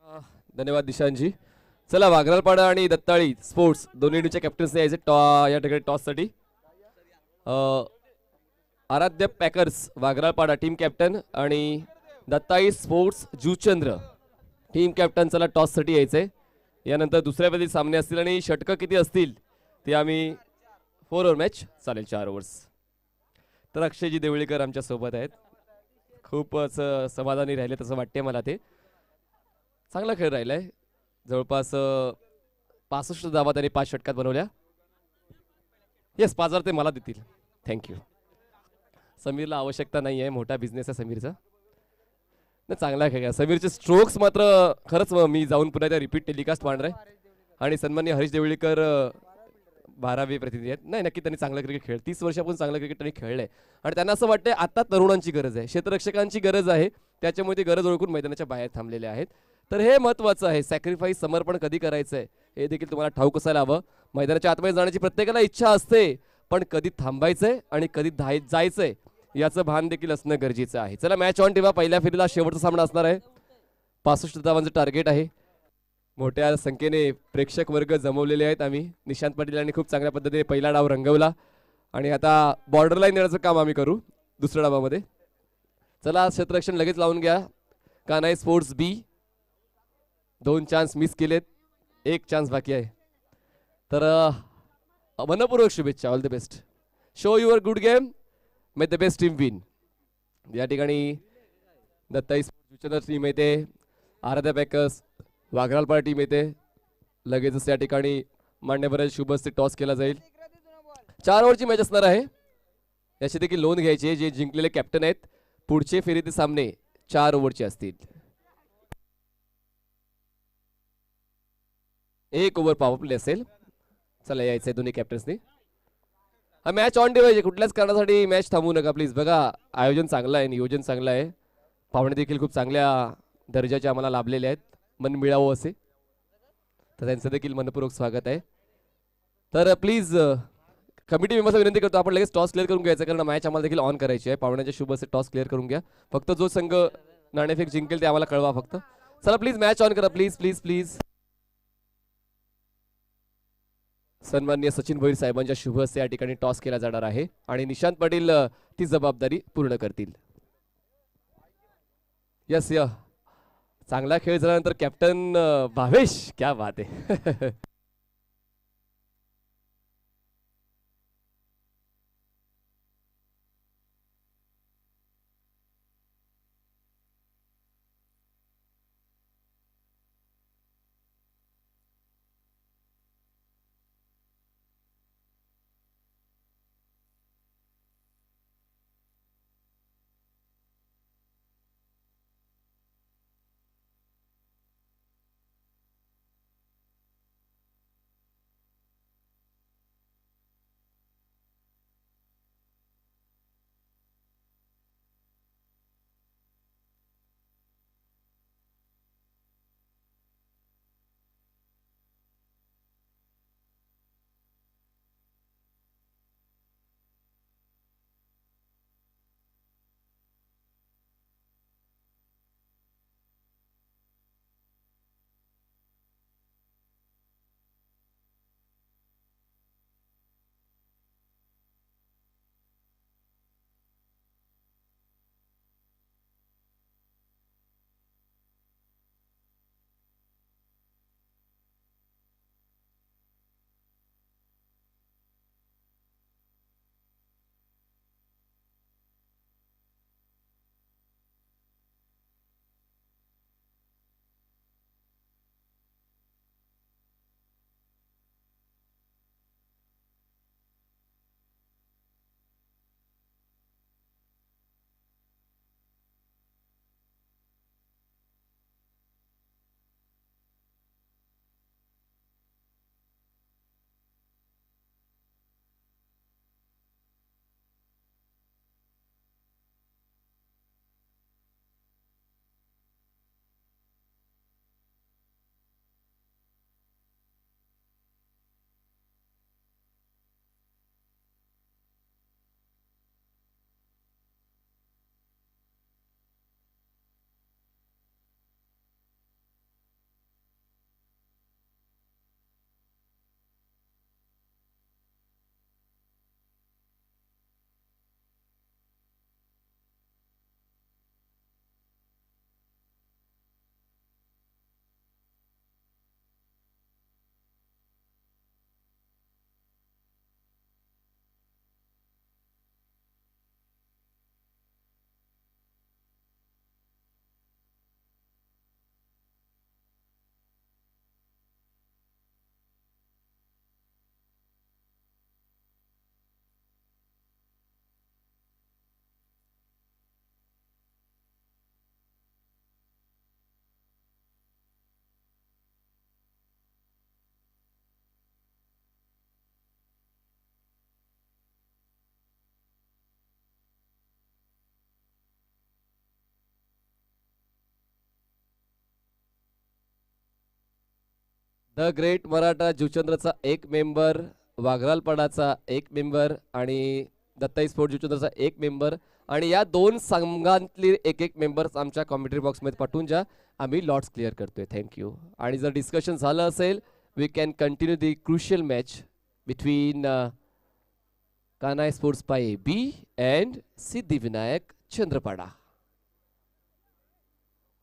अ, धन्यवाद दिशांजी. चला वाघरालपाडा आणि दत्ताळी स्पोर्ट्स दोन्ही टीमच्या कॅप्टन्सने यायचे या ठिकाणी टॉससाठी. आराध्य पॅकर्स वाघरालपाडा टीम कॅप्टन आणि दत्ताई स्पोर्ट्स जुचंद्र टीम कॅप्टन चला टॉससाठी यायचंय. यानंतर दुसऱ्या वेळी सामने असतील आणि षटकं किती असतील ते आम्ही 4 ओव्हर मॅच चालेल 4 ओव्हर्स. तर अक्षयजी देवळीकर आमच्या सोबत आहेत. खूपच समाधानी राहिले तसं वाटते मला. ते चांगला खेळ राहिलाय. जवळपास 65 धावा त्यांनी 5 षटकात बनवल्या. येस 5,000 ते मला देतील. थँक्यू. समीरला आवश्यकता नाही आहे, मोठा बिझनेस आहे समीरचा. नाही चांगला खेळ. समीरचे स्ट्रोक्स मात्र खरंच मी जाऊन पुन्हा त्या रिपीट टेलिकास्ट पाहणार आहे. आणि सन्माननीय हरीश देवळीकर 12वे प्रतिनिधी आहेत. नाही नक्की त्यांनी चांगलं क्रिकेट खेळ 30 वर्षापासून चांगलं क्रिकेट त्यांनी खेळलंय. आणि त्यांना असं वाटतंय आता तरुणांची गरज आहे, क्षेत्ररक्षकांची गरज आहे. त्याच्यामुळे ती गरज ओळखून मैदानाच्या बाहेर थांबलेले आहेत. तर हे महत्त्वाचं आहे. सॅक्रिफाईस समर्पण कधी करायचं आहे हे देखील तुम्हाला ठाऊक असायला हवं. मैदानाच्या आतमध्ये जाण्याची प्रत्येकाला इच्छा असते, पण कधी थांबायचंय आणि कधी जायचंय याचं भान देखील असणं गरजेचं आहे. चला मॅच ऑन ठेवा. पहिल्या फेरीला शेवटचा सामना असणार आहे. 65 धावांचं टार्गेट आहे. मोठ्या संख्येने प्रेक्षक वर्ग जमवलेले आहेत. आम्ही निशांत पाटील यांनी खूप चांगल्या पद्धतीने पहिला डाव रंगवला आणि आता बॉर्डर लाईन देण्याचं काम आम्ही करू दुसऱ्या डावामध्ये. चला क्षेत्ररक्षण लगेच लावून घ्या. का नाही स्पोर्ट्स बी 2 चान्स मिस केलेत, 1 चान्स बाकी आहे. तर मनपूर्वक शुभेच्छा. All the best. Show your good game. May the best team win. या ठिकाणी दत्ताई स्पोर्ट्स टीम येते, आराध्या पॅकर्स वाघरालपाडा टीम येते. लगेचच या ठिकाणी मान्यवर शुभ हस्ते टॉस केला जाईल. 4 ओव्हरची मॅच असणार आहे. याची देखील नोंद घ्यायची. जे जिंकलेले कॅप्टन आहेत पुढचे फेरीचे सामने 4 ओव्हरचे असतील. 1 ओव्हर पॉवर प्ले असेल. चला यायचंय दोन्ही कॅप्टन्सनी. हा मॅच ऑन ठेवायचे. कुठल्याच कारणासाठी मॅच थांबवू नका प्लीज. बघा आयोजन चांगलं आहे, नियोजन चांगलं आहे. पाहुणे देखील खूप चांगल्या दर्जाचे आम्हाला लाभलेले आहेत. मन मिळावं असे, तर त्यांचं देखील मनपूर्वक स्वागत आहे. तर प्लीज कमिटी मेंबर्सला विनंती करतो आपण लगेच टॉस क्लिअर करून घ्यायचं, कारण मॅच आम्हाला देखील ऑन करायची आहे. पाहुण्याच्या शुभ असे टॉस क्लिअर करून घ्या. फक्त जो संघ नाणेफेक जिंकेल ते आम्हाला कळवा फक्त. चला प्लीज मॅच ऑन करा प्लीज प्लीज प्लीज. सन्माननीय सचिन भोईर साहेबांच्या शुभ हस्ते या ठिकाणी टॉस केला जाणार आहे आणि निशांत पाटील ती जबाबदारी पूर्ण करतील. यस चांगला खेळ झाल्यानंतर कॅप्टन भावेश क्या बात आहे. द ग्रेट मराठा जुचंद्रचा एक मेंबर, वाघरालपाडाचा एक मेंबर आणि दत्ताई स्पोर्ट जुचंद्रचा एक मेंबर आणि या दोन संघांतले एक एक मेंबर्स आमच्या कॉमेंट्री बॉक्समध्ये पाठवून ज्या आम्ही लॉट्स क्लिअर करतोय. थँक्यू. आणि जर डिस्कशन झालं असेल we can continue the crucial match between Kanay sports पाये बी अँड सिद्धिविनायक चंद्रपाडा.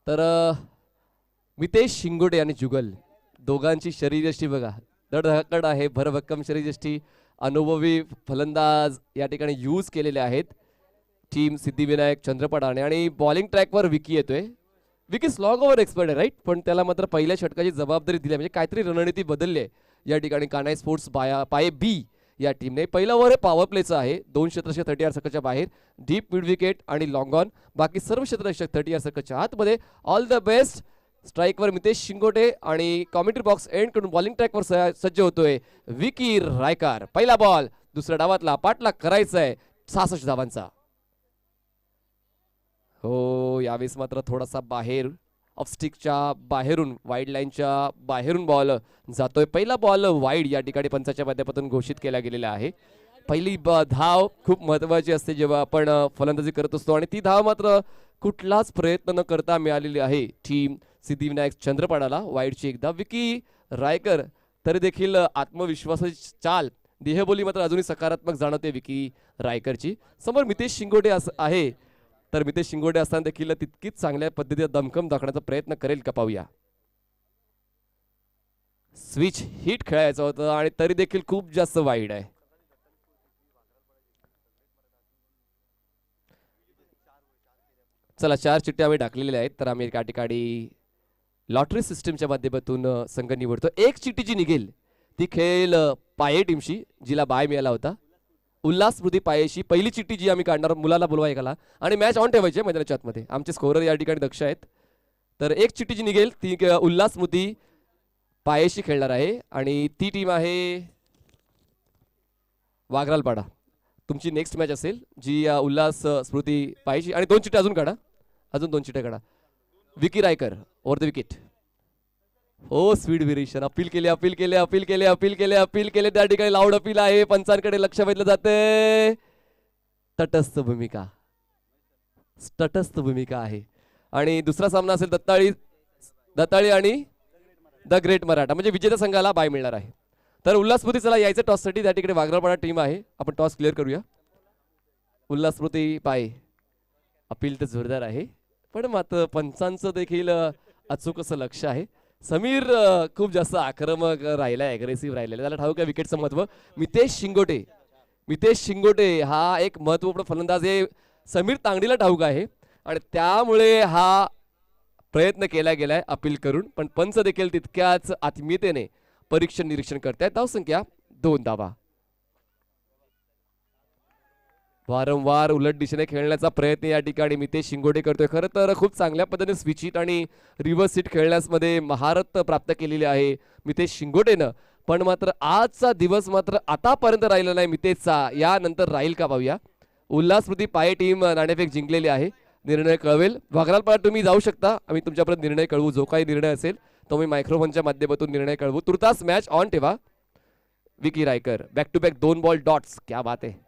तर मितेश शिंगोडे आणि जुगल दोघांची शरीरयष्टी बघा धडधड आहे, भरभक्कम शरीरयष्टी, अनुभवी फलंदाज या ठिकाणी यूज केलेले आहेत टीम सिद्धिविनायक चंद्रपाडाने. आणि बॉलिंग ट्रॅकवर विकी येतोय. विकी स्लॉग ओव्हर एक्सपर्ट आहे राईट, पण त्याला मात्र पहिल्या षटकाची जबाबदारी दिली आहे. म्हणजे काहीतरी रणनीती बदलली आहे या ठिकाणी कानाय स्पोर्ट्स पाये बी या टीमने. पहिलं ओव्हर हे पॉवर प्लेचं आहे, 2 क्षेत्ररक्षक 30 यार्ड सर्कलच्या बाहेर, डीप मिड विकेट आणि लॉंग ऑन, बाकी सर्व क्षेत्ररक्षक 30 यार्ड सर्कलच्या आतमध्ये. All the best. स्ट्राईकवर मितेश शिंगोटे आणि कॉमेंट्री बॉक्स एंड करून बॉलिंग ट्रॅकवर सज्ज होतोय विकी रायकर. पहिला बॉल दुसऱ्या डावातला पाठलाग करायचा आहे 66 धावांचा. हो, यावेळेस मात्र थोडासा बाहेर ऑफस्टिकच्या बाहेरून वाईड लाईनच्या बाहेरून बॉल जातोय. पहिला बॉल वाईड या ठिकाणी पंचाच्या माध्यमातून घोषित केला गेलेला आहे. पहिली धाव खूप महत्वाची असते जेव्हा आपण फलंदाजी करत असतो आणि ती धाव मात्र कुठलाच प्रयत्न न करता मिळालेली आहे टीम सिद्धिविनायक चंद्रपाडाला. वाईडची एकदा विकी रायकर तरी देखील आत्मविश्वासाची चाल, देहबोली मात्र अजूनही सकारात्मक जाणवते विकी रायकरची. समोर मितेश शिंगोटे आहे, तर मितेश शिंगोटे असताना देखील तितकीच चांगल्या पद्धतीने दमखम दाखवण्याचा प्रयत्न करेल का पाहूया. स्विच हिट खेळायचं होतं आणि तरी देखील खूप जास्त वाईड आहे. चला 4 चिठ्ठ्या आम्ही टाकलेल्या आहेत, तर आम्ही एका ठिकाणी लॉटरी सिस्टमच्या माध्यमातून संघ निवडतो. एक चिठ्ठी जी निघेल ती खेळ पाये टीमशी जिला बाय मिळाला होता. उल्हास स्मृती पायेशी पहिली चिठ्ठी जी आम्ही काढणार, मुलाला बोलवा एकाला आणि मॅच ऑन ठेवायची मैदानाच्या आतमध्ये. आमचे स्कोरर या ठिकाणी दक्ष आहेत. तर एक चिठ्ठी जी निघेल ती उल्हास स्मृती पायेशी खेळणार आहे आणि ती टीम आहे वाघरालपाडा. तुमची नेक्स्ट मॅच असेल जी उल्हास स्मृती पायेशी. आणि 2 चिठ्ठ्या अजून काढा, अजून 2 चिठ्ठ्या काढा. Vicky Raikar over the wicket. हो, स्पीड व्हेरिएशन अपील केले अपील केले अपील केले अपील केले अपील केले त्या ठिकाणी लाऊड अपील आहे. पंचांकडे लक्ष वेधलं जाते. तटस्थ भूमिका, तटस्थ भूमिका आहे. आणि दुसरा सामना असेल दत्ताळी आणि द ग्रेट मराठा, म्हणजे विजेत्या संघाला बाय मिळणार आहे. तर उल्हास स्मृती चला यायचं टॉससाठी. त्या ठिकाणी वाघरालपाडा टीम आहे, आपण टॉस क्लिअर करूया. उल्हास स्मृती पाय अपील तर जोरदार आहे, पण मात्र पंचांचं देखील अचूक असं लक्ष आहे. समीर खूप जास्त आक्रमक राहिलाय, अग्रेसिव्ह राहिलेला. त्याला ठाऊक आहे विकेटचं महत्व. मितेश शिंगोटे हा एक महत्वपूर्ण फलंदाज आहे, समीर तांगडीला ठाऊक आहे आणि त्यामुळे हा प्रयत्न केला गेलाय अपील करून. पण पंच देखील तितक्याच आत्मीयतेने परीक्षण निरीक्षण करतायत. धावसंख्या 2 धावा. वारंवार उलट दिशेने खेळण्याचा प्रयत्न या ठिकाणी मितेश शिंगोटे करतोय. खरं तर खूप चांगल्या पद्धतीने स्विच हिट आणि रिव्हर्स हिट खेळण्यामध्ये महारत प्राप्त केलेली आहे मितेश शिंगोटेनं. पण मात्र आजचा दिवस मात्र आतापर्यंत राहिला नाही मितेशचा, यानंतर राहील का पाहूया. उल्हास स्मृती पाये टीम नाणेफेक जिंकलेली आहे. निर्णय कळवेल. वाघरालपाडा तुम्ही जाऊ शकता, आम्ही तुमच्यापर्यंत निर्णय कळवू. जो काही निर्णय असेल तो मी मायक्रोफोनच्या माध्यमातून निर्णय कळवू. तुर्तास मॅच ऑन ठेवा. Vicky Raikar back to back 2 ball dots, क्या बात आहे.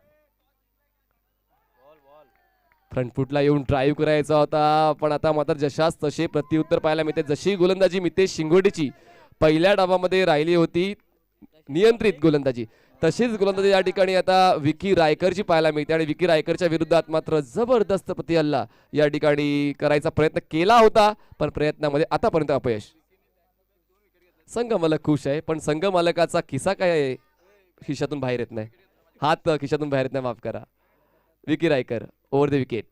फ्रंट फुटला येऊन ड्राईव्ह करायचा होता, पण आता मात्र जशास तसे प्रत्युत्तर पाहायला मिळते. जशी गोलंदाजी मितेश शिंगोटेची पहिल्या डावामध्ये राहिली होती, नियंत्रित गोलंदाजी, तशीच गोलंदाजी या ठिकाणी आता विकी रायकरची पाहायला मिळते. आणि विकी रायकरच्या विरोधात मात्र जबरदस्त प्रतिहल्ला या ठिकाणी करायचा प्रयत्न केला होता, पण प्रयत्नामध्ये आतापर्यंत अपयश. संघ मालक खुश आहे, पण संघ मालकाचा खिसा काय खिशातून बाहेर येत नाही, हात खिशातून बाहेर येत नाही, माफ करा. Vicky Raikar over the wicket.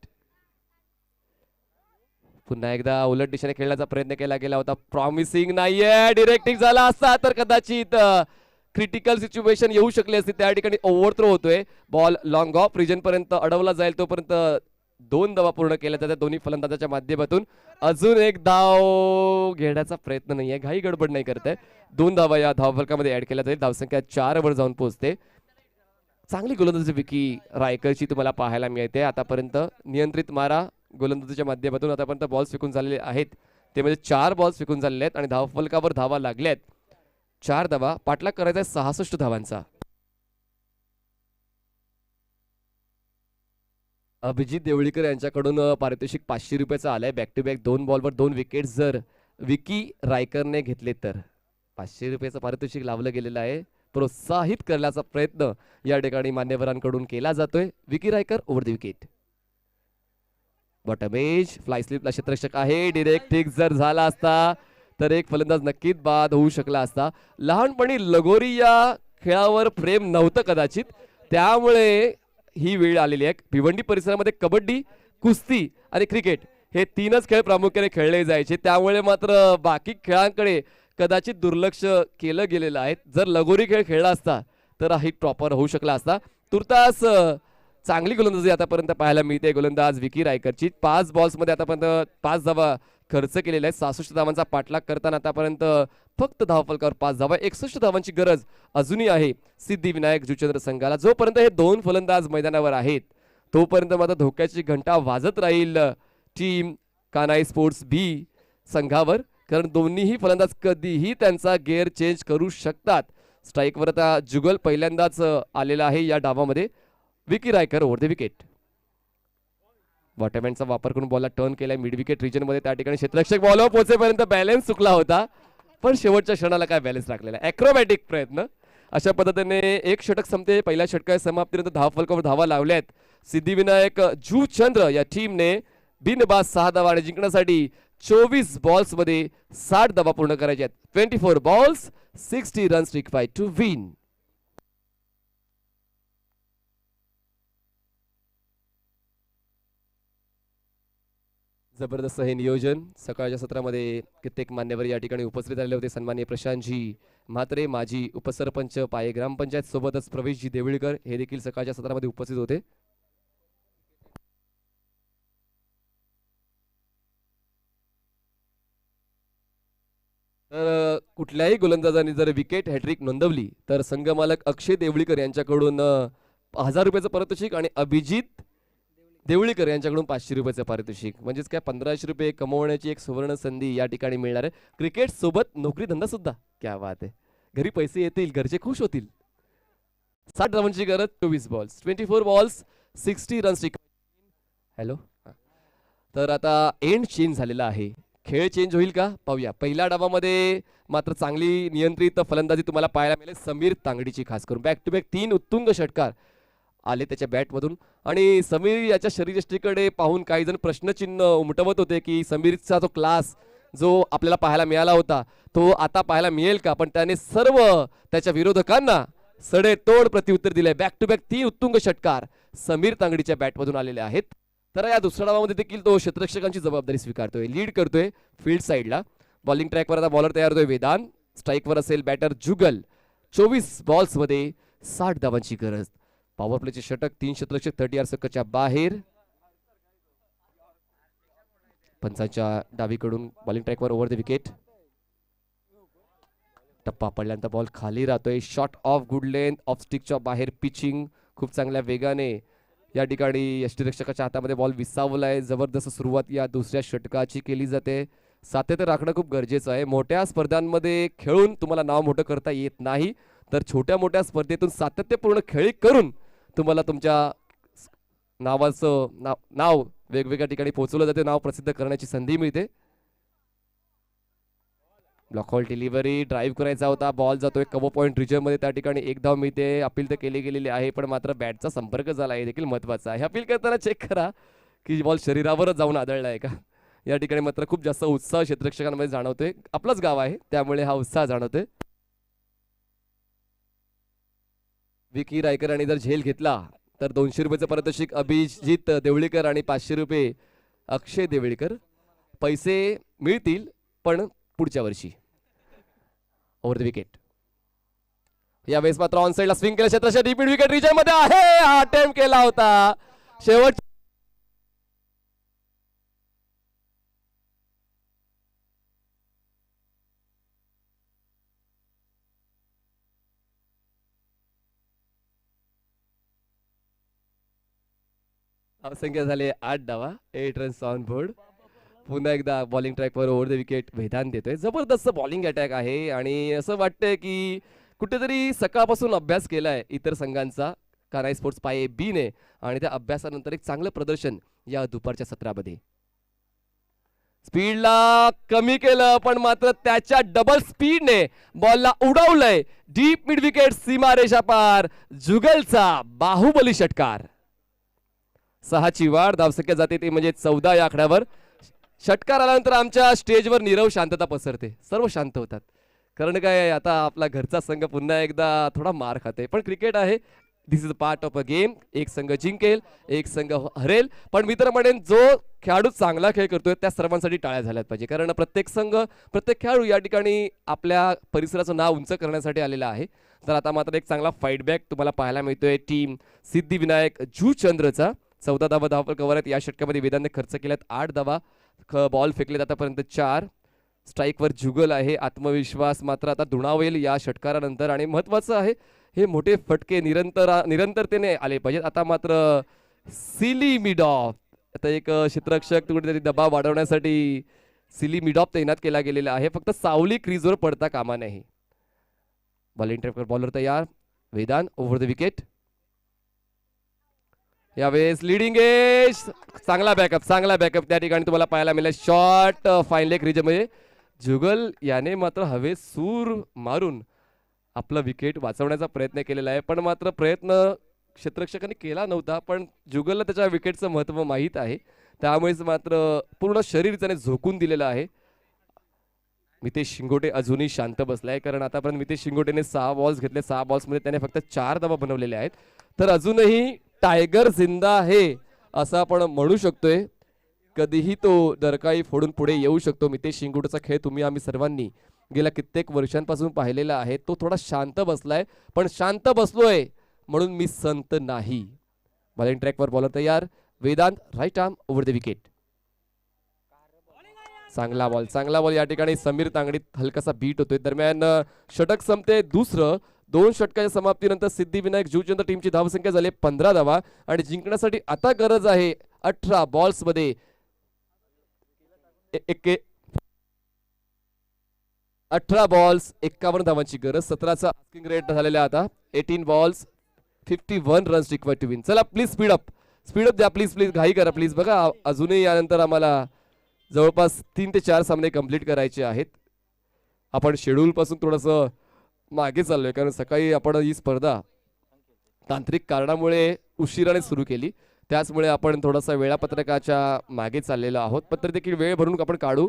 पुन्हा एकदा उलट दिशेने खेळण्याचा प्रयत्न केला गेला होता, प्रॉमिसिंग नाहीये. डिरेक्टिंग झाला असता तर कदाचित क्रिटिकल सिच्युएशन येऊ शकली असती. त्या ठिकाणी ओव्हर थ्रो होतोय. बॉल लॉंग ऑफ रिजन पर्यंत अडवला जाईल, तोपर्यंत 2 धावा पूर्ण केल्या जातात दोन्ही फलंदाजाच्या माध्यमातून. अजून एक धाव घेण्याचा प्रयत्न नाहीये, घाई गडबड नाही करताय. 2 धावा या धावफलकामध्ये ऍड केल्या जाईल. धावसंख्या 4 वर जाऊन पोहोचते. चांगली गोलंदाजी विकी रायकरची तुम्हाला पाहायला मिळते. आतापर्यंत नियंत्रित मारा गोलंदाजीच्या माध्यमातून आतापर्यंत बॉल्स फेकून झालेले आहेत, ते म्हणजे 4 बॉल्स फेकून झालेले आहेत आणि धावफलकावर धावा लागल्यात. 4 धावा, पाठलाग करायचा आहे 66 धावांचा. अभिजित देवळीकर यांच्याकडून पारितोषिक 500 रुपयाचं आलंय. बॅक टू बॅक 2 बॉलवर 2 विकेट जर विकी रायकरने घेतले तर 500 रुपयाचं पारितोषिक लावलं गेलेलं आहे. प्रोत्साहित करण्याचा प्रयत्न या ठिकाणी मान्यवरांकडून केला जातोय. Vicky Raikar over the wicket. Bottom edge fly स्लिपला क्षेत्ररक्षक आहे. डिरेक्ट थिक जर झाला असता तर एक फलंदाज नक्कीच बाद होऊ शकला असता. लहानपणी लगोरी या खेळावर प्रेम नव्हतं कदाचित, त्यामुळे ही वेळ आलेली आहे. भिवंडी परिसरामध्ये कबड्डी, कुस्ती आणि क्रिकेट हे 3च खेळ प्रामुख्याने खेळले जायचे, त्यामुळे मात्र बाकी खेळांकडे कदाचित दुर्लक्ष केलं गेलेलं आहे. जर लगोरी खेळ खेळला असता तर हा प्रॉपर होऊ शकला असता. तुर्तास चांगली गोलंदाजी आतापर्यंत पाहायला मिळते गोलंदाज विकी रायकरची. 5 बॉल्समध्ये आतापर्यंत 5 धावा खर्च केलेला आहे. 66 धावांचा पाठलाग करताना आतापर्यंत फक्त धावफलकावर 5 धावा. 61 धावांची गरज अजूनही आहे सिद्धिविनायक जुचंद्र संघाला. जोपर्यंत हे 2 फलंदाज मैदानावर आहेत तोपर्यंत मात्र धोक्याची घंटा वाजत राहील टीम कानाई स्पोर्ट्स बी संघावर, कारण दोन्हीही फलंदाज कधीही त्यांचा गेअर चेंज करू शकतात. स्ट्राईकवर आता जुगल पहिल्यांदाच आलेला आहे या डावामध्ये. Vicky Raikar over the wicket. बॉटमहँडचा वापर करून बॉलला टर्न केलाय मिड विकेट रिजन मध्ये. त्या ठिकाणी क्षेत्ररक्षक बॉलवर पोहोचेपर्यंत बॅलन्स चुकला होता, पण शेवटच्या क्षणाला काय बॅलन्स राखलेला. ॲक्रोबॅटिक प्रयत्न. अशा पद्धतीने एक षटक संपते. पहिल्या षटकाच्या समाप्तीनंतर धावफलकावर धावा लावल्यात सिद्धिविनायक जुचंद्र या टीमने. बिनबाद 6 धावा आणि जिंकण्यासाठी 24 बॉल्स मध्ये 60 धावा पूर्ण करायच्या आहेत. 24 balls 60 runs required to win. जबरदस्त हे नियोजन. सकाळच्या सत्रामध्ये कित्येक मान्यवर या ठिकाणी उपस्थित झालेले होते. सन्माननीय प्रशांतजी म्हात्रे, माजी उपसरपंच पाये ग्रामपंचायत, सोबतच प्रवेशजी देवळीकर हे देखील सकाळच्या सत्रामध्ये उपस्थित होते. तर कुठल्याही गोलंदाजाने जर विकेट हॅट्रिक नोंदवली तर संघ मालक अक्षय देवळीकर यांच्याकडून 1000 रुपयाचं पारितोषिक आणि अभिजित देवळीकर यांच्याकडून 500 रुपयाचं पारितोषिक, म्हणजेच काय 1500 रुपये कमवण्याची एक सुवर्ण संधी या ठिकाणी मिळणार आहे. क्रिकेट सोबत नोकरी धंदा सुद्धा. क्या बात आहे. घरी पैसे येतील, घरचे खुश होतील. 60 धावांची गरज. 24 बॉल्स 24 बॉल्स 60 रन्स. हॅलो. तर आता एंड चेंज झालेला आहे. खेळ चेंज होईल का पाहूया. पहिल्या डावामध्ये मात्र चांगली नियंत्रित फलंदाजी तुम्हाला पाहायला मिळेल समीर तांगडीची, खास करून बॅक टू बॅक 3 उत्तुंग षटकार आले त्याच्या बॅटमधून. आणि समीर याच्या शरीरयष्टीकडे पाहून काही जण प्रश्नचिन्ह उमटवत होते की समीरचा तो क्लास जो आपल्याला पाहायला मिळाला होता तो आता पाहायला मिळेल का, पण त्याने सर्व त्याच्या विरोधकांना सडेतोड प्रत्युत्तर दिले. बॅक टू बॅक 3 उत्तुंग षटकार समीर तांगडीच्या बॅटमधून आलेले आहेत. तर या दुसऱ्या डावामध्ये देखील तो क्षेत्ररक्षकांची जबाबदारी स्वीकारतोय, लीड करतोय फील्ड साईडला. बॉलिंग ट्रॅकवर आता बॉलर तयार होतोय वेदांत. स्ट्राईकवर असेल बॅटर जुगल. 24 बॉल्स मध्ये 60 धावांची गरज. पॉवर प्लेचे षटक. 3 क्षेत्ररक्षक 30 सर्कलच्या बाहेर. पंचांच्या डावीकडून बॉलिंग ट्रॅकवर ओव्हर द विकेट. टप्पा पडल्यानंतर बॉल खाली राहतोय. Short of good length off स्टिकच्या बाहेर. पिचिंग खूप चांगल्या वेगाने या ठिकाणी यष्टीरक्षकाच्या हातामध्ये बॉल विसावलाय. जबरदस्त सुरुवात या दुसऱ्या षटकाची केली जाते. सातत्य राखणं खूप गरजेचं आहे. मोठ्या स्पर्धांमध्ये खेळून तुम्हाला नाव मोठं करता येत नाही, तर छोट्या मोठ्या स्पर्धेतून सातत्यपूर्ण खेळी करून तुम्हाला तुमच्या नावाचं नाव वेगवेगळ्या ठिकाणी पोहोचवलं जाते, नाव प्रसिद्ध करण्याची संधी मिळते. ब्लॉकहॉल डिलिव्हरी. ड्राईव्ह करायचा होता, बॉल जातोय कव्हर पॉईंट रिजन मध्ये. त्या ठिकाणी 1 धाव मिळते. अपील तर केली गेलेली आहे, पण मात्र बॅटचा संपर्क झाला हे देखील महत्वाचं आहे. अपील करताना चेक करा की बॉल शरीरावरच जाऊन आदळला आहे का. या ठिकाणी मात्र खूप जास्त उत्साह क्षेत्ररक्षकांमध्ये जाणवतोय. आपलंच गाव आहे त्यामुळे हा उत्साह जाणवतोय. विकी रायकर आणि जर झेल घेतला तर 200 रुपयाचं पारितोषिक अभिजित देवळीकर आणि 500 रुपये अक्षय देवळीकर. पैसे मिळतील पण पुढच्या वर्षी. Over the wicket. यावेळेस मात्र ऑन साइडला स्विंग केलं क्षेत्राच्या डीप मिड विकेट रिजन मध्ये आहे. हा अटेम्प्ट केला होता शेवट. संख्या झाले 8 धावा. 8 रन्स ऑन बोर्ड. पुन्हा एकदा बॉलिंग ट्रॅकवर ओव्हर द विकेट वेदांत देतोय. जबरदस्त बॉलिंग अटॅक आहे आणि असं वाटतंय की कुठेतरी सकाळपासून अभ्यास केलाय इतर संघांचा कानाई स्पोर्ट्स पाये बी ने आणि त्या अभ्यासानंतर एक चांगलं प्रदर्शन या दुपारच्या सत्रामध्ये. स्पीडला कमी केलं पण मात्र त्याच्या डबल स्पीडने बॉलला उडवलंय डीप मिड विकेट सीमारेषा पार. जुगलचा बाहुबली षटकार. 6ची वाढ धावसंख्या जाते ती म्हणजे 14 या आकड्यावर. षटकार आल्यानंतर आमच्या स्टेजवर नीरव शांतता पसरते. सर्व शांत होतात कारण काय आता आपला घरचा संघ पुन्हा एकदा थोडा मार खाते. पण क्रिकेट आहे, this is a part of a game. एक संघ जिंकेल, एक संघ हरेल, पण मी तर म्हणेन जो खेळाडू चांगला खेळ करतोय त्या सर्वांसाठी टाळ्या झाल्यात पाहिजे. कारण प्रत्येक संघ, प्रत्येक खेळाडू या ठिकाणी आपल्या परिसराचं नाव उंच करण्यासाठी आलेला आहे. तर आता मात्र एक चांगला फाईटबॅक तुम्हाला पाहायला मिळतोय टीम सिद्धिविनायक जूचंद्रचा. 14 धावा धावा कव्हर आहेत. या षटकामध्ये वेदांतने खर्च केल्यात 8 धावा. बॉल फेकलेत आतापर्यंत 4. स्ट्राईकवर जुगल आहे. आत्मविश्वास मात्र आता दुणावेल या षटकारानंतर आणि महत्वाचं आहे हे मोठे फटके निरंतरतेने आले पाहिजेत. आता मात्र सिली मिडॉफ, आता एक क्षेत्ररक्षक कुठेतरी दबाव वाढवण्यासाठी सिली मिडॉफ तैनात केला गेलेला आहे. फक्त सावली क्रीजवर पडता कामा नाही. बॉलिंग ट्रॅकवर बॉलर तयार. Vedant over the wicket. यावेळेस लिडिंग एज. चांगला बॅकअप त्या ठिकाणी तुम्हाला पाहायला मिळेल. शॉट फाईन लेग रिजमध्ये जुगल याने मात्र हवे सूर मारून आपला विकेट वाचवण्याचा प्रयत्न केलेला आहे. पण मात्र प्रयत्न क्षेत्ररक्षकांनी केला नव्हता. पण जुगलला त्याच्या विकेटचं महत्त्व माहीत आहे, त्यामुळेच मात्र पूर्ण शरीर त्याने झोकून दिलेलं आहे. मितेश शिंगोटे अजूनही शांत बसलाय कारण आतापर्यंत मितेश शिंगोटेने 6 बॉल्स घेतले. 6 बॉल्समध्ये त्याने फक्त 4 धावा बनवलेल्या आहेत. तर अजूनही टायगर जिंदा आहे असं आपण म्हणू शकतोय. कधीही तो डरकाळी फोडून पुढे येऊ शकतो. मितेश शिंगोटेचा खेळ तुम्ही आम्ही सर्वांनी गेल्या कित्येक वर्षांपासून पाहिलेला आहे. तो थोडा शांत बसलाय, पण शांत बसलोय म्हणून मी संत नाही. बॉलिंग ट्रॅकवर बॉलर तयार. Vedant right arm over the wicket. चांगला बॉल या ठिकाणी समीर तांगडीत हलकासा बीट होतोय. दरम्यान षटक संपते दुसरं. 2 षटकाच्या समाप्तीनंतर सिद्धिविनायक जूचंद्र टीमची धावसंख्या झाली 15 धावा आणि जिंकण्यासाठी आता गरज आहे 18 बॉल्स मध्ये 18 बॉल्स 51 धावांची गरज. 17चा आस्किंग रेट झालेला आता. 18 balls 51 runs required to win. चला प्लीज स्पीडअप द्या प्लीज घाई करा प्लीज. बघा अजूनही यानंतर आम्हाला जवळपास 3 ते 4 सामने कंप्लीट करायचे आहेत. आपण शेड्यूल पासून थोडंसं मागे चाललोय कारण सकाळी आपण ही स्पर्धा तांत्रिक कारणामुळे उशिराने सुरू केली, त्याचमुळे आपण थोडासा वेळापत्रकाच्या मागे चाललेलो आहोत. पण तरी देखील वेळ भरून आपण काढू.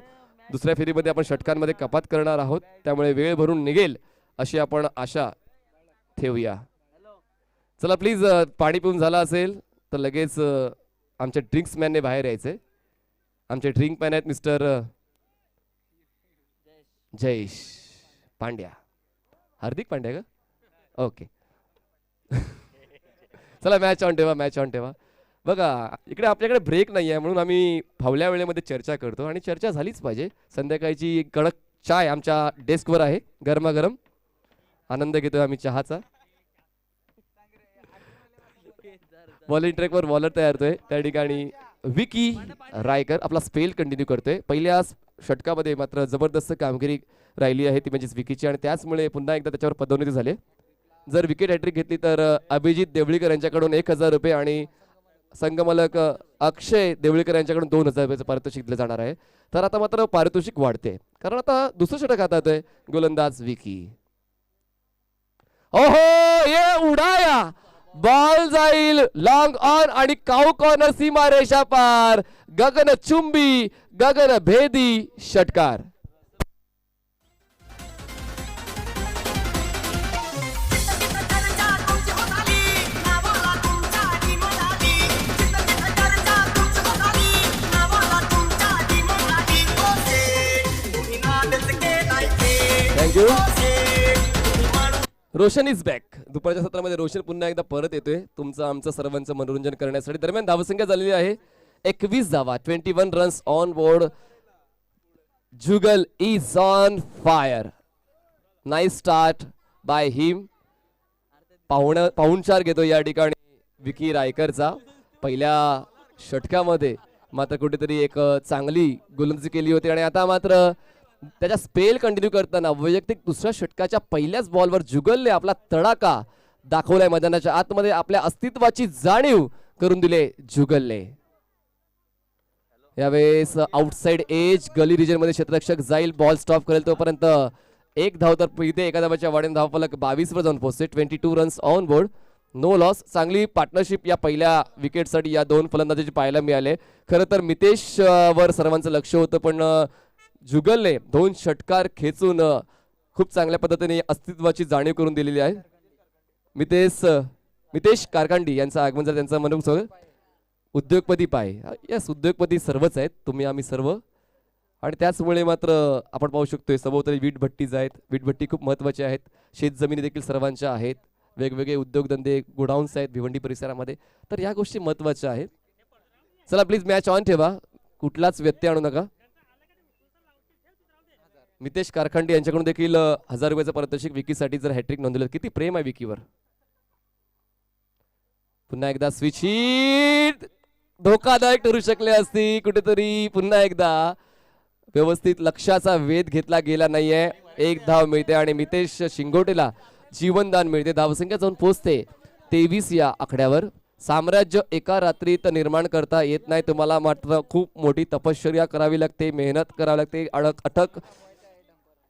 दुसऱ्या फेरीमध्ये आपण षटकांमध्ये कपात करणार आहोत, त्यामुळे वेळ भरून निघेल अशी आपण आशा ठेवूया. चला प्लीज पाणी पिऊन झाला असेल तर लगेच आमच्या ड्रिंक्स मॅनने बाहेर यायचे. आमचे ड्रिंक मॅन आहेत मिस्टर जयेश पांड्या. हार्दिक पांड्या का? ओके. चला मॅच ऑन ठेवा. बघा इकडे आपल्याकडे ब्रेक नाही आहे म्हणून आम्ही फावल्या वेळेमध्ये चर्चा करतो आणि चर्चा झालीच पाहिजे. संध्याकाळची कडक चाय आमच्या डेस्कवर आहे गरमागरम. आनंद घेतोय आम्ही चहाचा. बॉलिंग ट्रॅकवर बॉलर तयार होतोय. त्या ठिकाणी विकी रायकर आपला स्पेल कंटिन्यू करतोय. पहिल्या षटकामध्ये मात्र जबरदस्त कामगिरी राहिली आहे ती म्हणजेच विकीची आणि त्याचमुळे पुन्हा एकदा त्याच्यावर पदोन्नती झाली. जर विकेट हॅट्रिक घेतली तर अभिजित देवळीकर यांच्याकडून 1000 रुपये आणि संघमालक अक्षय देवळीकर यांच्याकडून 2000 रुपयाचं पारितोषिक दिलं जाणार आहे. तर आता मात्र पारितोषिक वाढते कारण आता दुसरं षटक हातात आहे. गोलंदाज विकी. ओहो ये उडाया. बॉल जाईल लॉंग ऑन आणि काऊ कॉर्नर सीमारेषा पार. गगनचुंबी गगनभेदी षटकार. थँक्यू. Roshan is back. दुपारच्या सत्रामध्ये रोशन पुन्हा एकदा परत येतोय तुमचं आमचं सर्वांचं मनोरंजन करण्यासाठी. दरम्यान धावसंख्या झालेली आहे 21 धावा. 21 runs on board. Jugal is on fire. Nice start by him. पाहुणचार घेतो या ठिकाणी विकी रायकरचा. पहिल्या षटकामध्ये मात्र कुठेतरी एक चांगली गोलंदाजी केली होती आणि आता मात्र त्याचा स्पेल कंटिन्यू करताना वैयक्तिक दुसऱ्या षटकाच्या पहिल्याच बॉलवर जुगलने आपला तडाखा दाखवलाय. मैदानाच्या आतमध्ये आपल्या अस्तित्वाची जाणीव करून दिले जुगलने. यावेळेस आउटसाइड एज गली रिजन मध्ये क्षेत्ररक्षक जाईल, बॉल स्टॉप करेल तोपर्यंत एक धाव तर इथे एका धावाच्या वाढीने धावफलक 22 वर जाऊन पोहोचते. 22 runs on board, no loss. चांगली पार्टनरशिप या पहिल्या विकेटसाठी या दोन फलंदाजांची पाहायला मिळाले. खरं तर मितेश वर सर्वांचं लक्ष होतं, पण जुगलने 2 षटकार खेचून खूप चांगल्या पद्धतीने अस्तित्वाची जाणीव करून दिलेली आहे. मितेश कारकांडी यांचं आगमन जर त्यांचं म्हणून उद्योगपती पाय. यस, उद्योगपती सर्वच आहेत, तुम्ही आम्ही सर्व. आणि त्याचमुळे मात्र आपण पाहू शकतोय सभोवताली वीटभट्टीज आहेत. वीटभट्टी खूप महत्त्वाचे आहेत. शेतजमिनी देखील सर्वांच्या आहेत. वेगवेगळे उद्योगधंदे, गोडाऊन्स आहेत भिवंडी परिसरामध्ये. तर या गोष्टी महत्त्वाच्या आहेत. चला प्लीज मॅच ऑन ठेवा, कुठलाच व्यत्यय आणू नका. मितेश कारखांडी यांच्याकडून देखील 1000 रुपयाचं पारितोषिक विकीसाठी जर हॅट्रिक नोंदवलं. किती प्रेम आहे विकीवर. पुन्हा एकदा स्विच हिट धोकादायक ठरू शकले असती. कुठेतरी पुन्हा एकदा व्यवस्थित लक्षाचा वेध घेतला गेला नाहीये. एक धाव मिळते आणि मितेश शिंगोटेला जीवनदान मिळते. धावसंख्या जाऊन पोहोचते 23 या आकड्यावर. साम्राज्य एका रात्रीत निर्माण करता येत नाही. तुम्हाला मात्र खूप मोठी तपश्चर्या करावी लागते, मेहनत करावी लागते,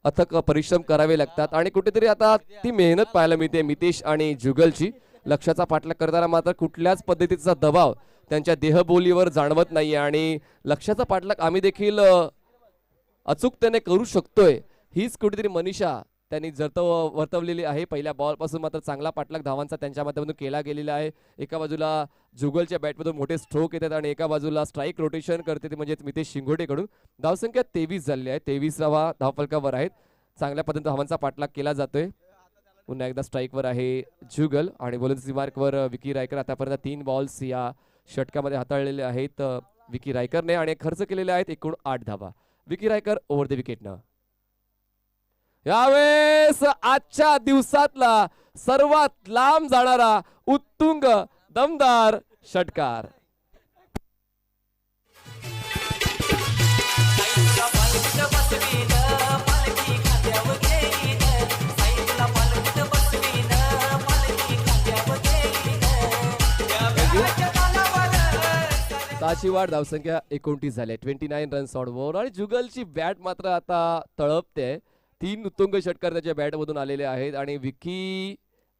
अथक परिश्रम करावे लागतात. आणि कुठेतरी आता ती मेहनत पाहायला मिळते मितेश आणि जुगलची. लक्षाचा पाठलाग करताना मात्र कुठल्याच पद्धतीचा दबाव त्यांच्या देहबोलीवर जाणवत नाहीये. आणि लक्षाचा पाठलाग आम्ही देखील अचूकतेने करू शकतोय, हीच कुठेतरी मनीषा त्यांनी वर्तवलेली आहे. पहिल्या बॉल पासून मात्र चांगला पाठलाग धावांचा त्यांच्या माध्यमातून केला गेलेला आहे. एका बाजूला जुगलच्या बॅटमधून मोठे स्ट्रोक येतात आणि एका बाजूला स्ट्राईक रोटेशन करते ते म्हणजे मितेश शिंगोटेकडून. धावसंख्या 23 झालेली आहे. 23वा धावफलकावर आहेत. चांगल्या पद्धतीने धावांचा पाठलाग केला जातोय. पुन्हा एकदा स्ट्राईकवर आहे जुगल आणि गोलंदाजी मार्कवर विकी रायकर. आतापर्यंत 3 बॉल्स या षटकामध्ये हाताळलेले आहेत विकी रायकरने आणि खर्च केलेले आहेत एकूण 8 धावा. विकी रायकर ओव्हर द विकेटनं. यावेळेस आजच्या दिवसातला सर्वात लांब जाणारा उत्तुंग दमदार षटकार. ताची वाढ धावसंख्या 29 झाली. 29 रन्स ऑन बोर्ड आणि जुगलची बॅट मात्र आता तळपते. 3 उत्तुंग षटकार त्याच्या बॅटमधून आलेले आहेत आणि विकी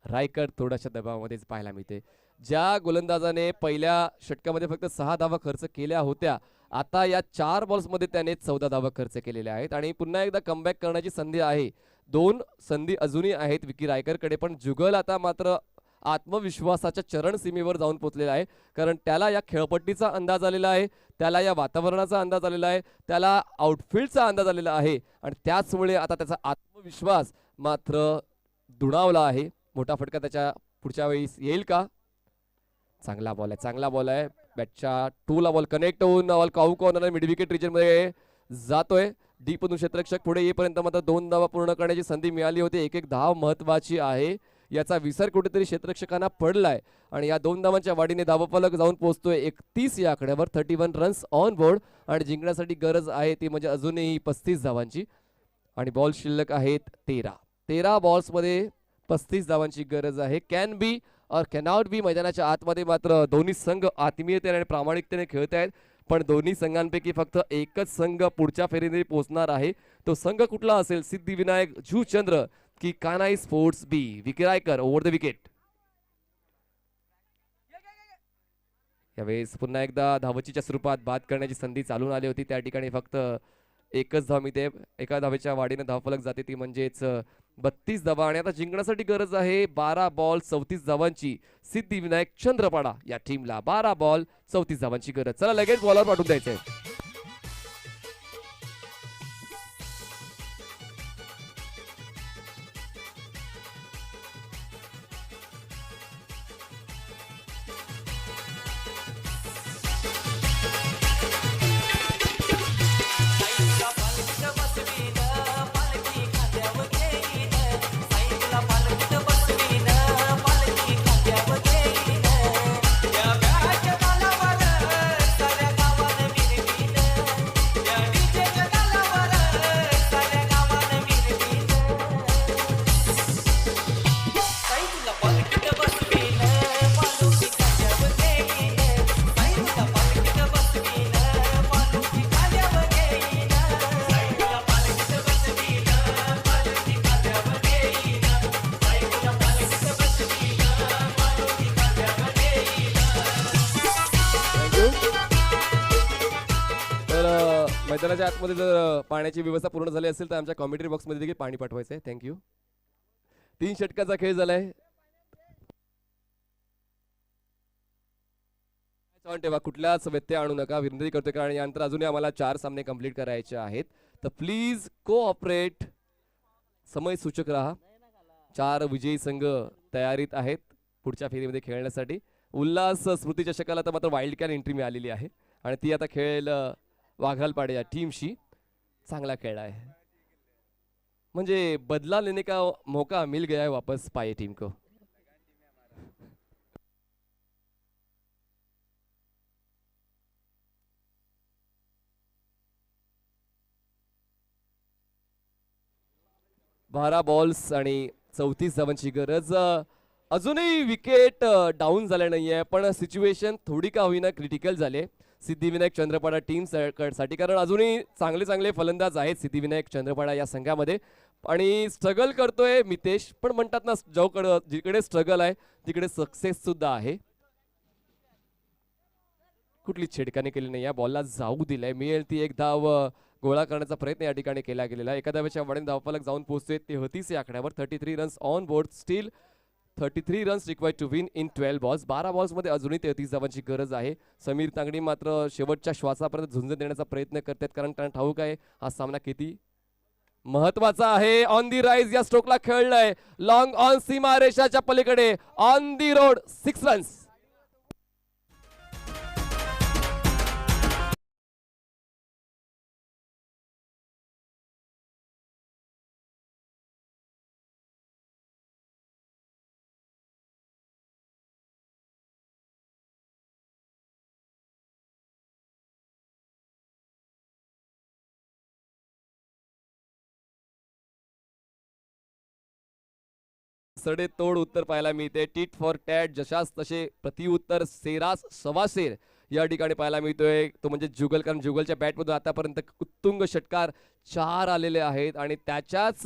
रायकर थोड्याशा दबावामध्येच पाहायला मिळते. ज्या गोलंदाजाने पहिल्या षटकामध्ये फक्त 6 धावा खर्च केल्या होत्या, आता या 4 बॉल्समध्ये त्याने 14 धावा खर्च केलेल्या आहेत आणि पुन्हा एकदा कमबॅक करण्याची संधी आहे. 2 संधी अजूनही आहेत विकी रायकरकडे, पण जुगल आता मात्र आत्मविश्वासाच्या चरण सीमेवर जाऊन पोहोचलेला आहे. कारण त्याला या खेळपट्टीचा अंदाज आलेला आहे, त्याला या वातावरणाचा अंदाज आलेला आहे, त्याला आउटफील्डचा अंदाज आलेला आहे आणि त्याचमुळे आता त्याचा आत्मविश्वास मात्र दुणावला आहे. मोठा फटका त्याच्या पुढच्या वेळेस येईल का. चांगला बॉल आहे, चांगला बॉल आहे. बॅटच्या 2ला बॉल कनेक्ट होऊन बॉल काऊ कॉर्नर मिड विकेट रिजन मध्ये जातोय. डीप मधून क्षेत्ररक्षक पुढे येईपर्यंत मात्र 2 धावा पूर्ण करण्याची संधी मिळाली होती. एक धाव महत्वाची आहे, याचा विसर कुठेतरी क्षेत्ररक्षकांना पडलाय आणि या 2 धावांच्या वाढीने धावफलक जाऊन पोहोचतोय 31 या आकड्यावर. 31 रन्स ऑन बोर्ड आणि जिंकण्यासाठी गरज आहे ती म्हणजे अजूनही 35 धावांची आणि बॉल शिल्लक आहेत 13 बॉल्स मध्ये 35 धावांची गरज आहे. कॅन बी और कॅनॉट बी. मैदानाच्या आतमध्ये मात्र दोन्ही संघ आत्मीयतेने आणि प्रामाणिकतेने खेळत आहेत, पण दोन्ही संघांपैकी फक्त एकच संघ पुढच्या फेरीने पोहोचणार आहे. तो संघ कुठला असेल. सिद्धिविनायक झूचंद्र की कानाई स्पोर्ट्स बी. Vicky Raikar over the wicket. यावेळेस पुन्हा एकदा धावचीच्या स्वरूपात बाद करण्याची संधी चालून आली होती. त्या ठिकाणी फक्त एकच धाव मिळते. एका धावेच्या वाढीने धावफलक जाते ती म्हणजेच 32 धावा आणि आता जिंकण्यासाठी गरज आहे 12 बॉल 34 धावांची. सिद्धिविनायक चंद्रपाडा या टीमला 12 बॉल 34 धावांची गरज. चला लगेच बॉलर पाठवून द्यायचंय. मैदानाच्या आतमध्ये जर पाण्याची व्यवस्था पूर्ण झाली असेल तर आमच्या कॉमेंट्री बॉक्समध्ये देखील पाणी पाठवायचं आहे. थँक्यू. 3 षटकाचा खेळ झालाय. तेव्हा कुठल्याच व्यत्यय आणू नका, विनंती करतोय, कारण यानंतर अजूनही आम्हाला 4 सामने कंप्लीट करायचे आहेत. तर प्लीज कोऑपरेट, समय सूचक राहा. 4 विजयी संघ तयारीत आहेत पुढच्या फेरीमध्ये खेळण्यासाठी. उल्हास स्मृती चषकाला तर मात्र वाईल्ड कार्ड एंट्री मिळालेली आहे आणि ती आता खेळेल वाघालपाडे या टीमशी. चांगला खेळ आहे, म्हणजे बदला लेने का मौका मिल गया है वापस पाये टीम को. बारा बॉल्स आणि 34 धावांची गरज. अजूनही विकेट डाऊन झाले नाहीये, पण सिच्युएशन थोडी का होईना क्रिटिकल झाले सिद्धिविनायक चंद्रपाडा टीम साठी, कारण अजूनही चांगले चांगले फलंदाज आहेत सिद्धिविनायक चंद्रपाडा या संघामध्ये. आणि स्ट्रगल करतोय मितेश, पण म्हणतात ना जिकडे स्ट्रगल आहे तिकडे सक्सेस सुद्धा आहे. कुठली छेडकाने केली नाही, या बॉलला जाऊ दिलाय. मिळेल ती एक धाव गोळा करण्याचा प्रयत्न या ठिकाणी केला गेलेला. एका धावेच्या वाढीने धावफलक जाऊन पोहोचतोय 33 या आकड्यावर. 33 runs on board, still 33 runs required to win in 12 balls. 12 बॉल्समध्ये अजूनही 33 धावांची गरज आहे. समीर तांगडी मात्र शेवटच्या श्वासापर्यंत झुंज देण्याचा प्रयत्न करतात, कारण त्यांना ठाऊक आहे हा सामना किती महत्वाचा आहे. ऑन दी राईज या स्ट्रोकला खेळलाय, लॉंग ऑन सीमा रेषाच्या पलीकडे, ऑन दी रोड 6 रन्स. सडे तोड उत्तर पाहायला मिळते. टीट फॉर टॅट, जशास तसे प्रतिउत्तर, सेरास सवासेर या ठिकाणी पाहायला मिळतोय. तो म्हणजे जुगल, कारण जुगलच्या बॅटमधून आतापर्यंत उत्तुंग षटकार 4 आलेले आहेत आणि त्याच्याच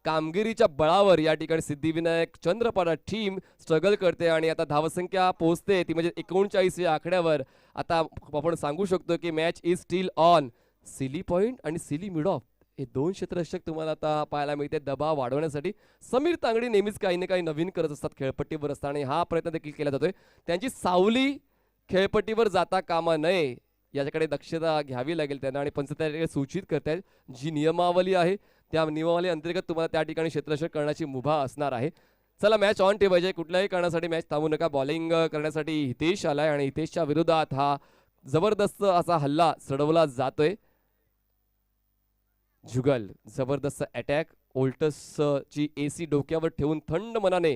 कामगिरीच्या बळावर या ठिकाणी सिद्धिविनायक चंद्रपाडा टीम स्ट्रगल करते आणि आता धावसंख्या पोहोचते ती म्हणजे 39 या आकड्यावर. आता आपण सांगू शकतो की match is steel on. Silly point आणि सिली मिड ऑफ हे 2 क्षेत्ररक्षक तुम्हाला आता पाहायला मिळते दबाव वाढवण्यासाठी. समीर तांगडी नेहमीच काही ना काही नवीन करत असतात खेळपट्टीवर असताना, हा प्रयत्न देखील केला जातोय. त्यांची सावली खेळपट्टीवर जाता कामा नये याच्याकडे दक्षता घ्यावी लागेल त्यांना, आणि पंच त्याकडे सूचित करतायत. जी नियमावली आहे त्या नियमावली अंतर्गत तुम्हाला त्या ठिकाणी क्षेत्ररक्षक करण्याची मुभा असणार आहे. चला मॅच ऑन ठेवायची, कुठल्याही कारणासाठी मॅच थांबू नका. बॉलिंग करण्यासाठी हितेश आलाय आणि हितेशच्या विरोधात हा जबरदस्त असा हल्ला चढवला जातोय. जुगल जबरदस्त अटॅक, ओल्टस ची एसी डोक्यावर ठेवून थंड मनाने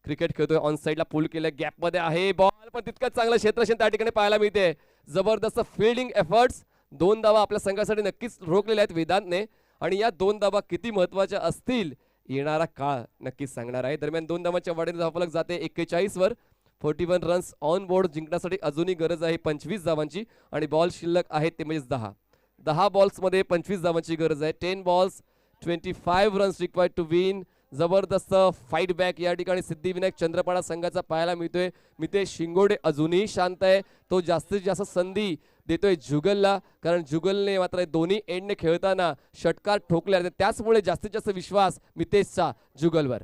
क्रिकेट खेळतोय. ऑन साइडला पुल केलं, गॅप मध्ये आहे बॉल, पण तितकंच चांगलं क्षेत्ररक्षण त्या ठिकाणी पाहायला मिळते. जबरदस्त फिल्डिंग एफर्ट्स. 2 धावा आपल्या संघासाठी नक्कीच रोखलेल्या आहेत वेदांतने, आणि या 2 धावा किती महत्वाच्या असतील येणारा काळ नक्कीच सांगणार आहे. दरम्यान 2 धावांच्या वाढीने धावफलक जाते 41 वर. 41 रन्स ऑन बोर्ड जिंकण्यासाठी अजूनही गरज आहे 25 धावांची, आणि बॉल शिल्लक आहेत ते म्हणजे 10 बॉल्स मध्ये 25 धावांची गरज आहे. 10 balls 25 runs required to win. जबरदस्त फाईट बॅक या ठिकाणी सिद्धिविनायक चंद्रपाडा संघाचा पाहायला मिळतोय. मितेश शिंगोडे अजूनही शांत आहे, तो जास्तीत जास्त संधी देतोय जुगलला, कारण जुगलने मात्र दोन्ही एंडने खेळताना षटकार ठोकले, त्याचमुळे जास्तीत जास्त विश्वास मितेशचा जुगलवर.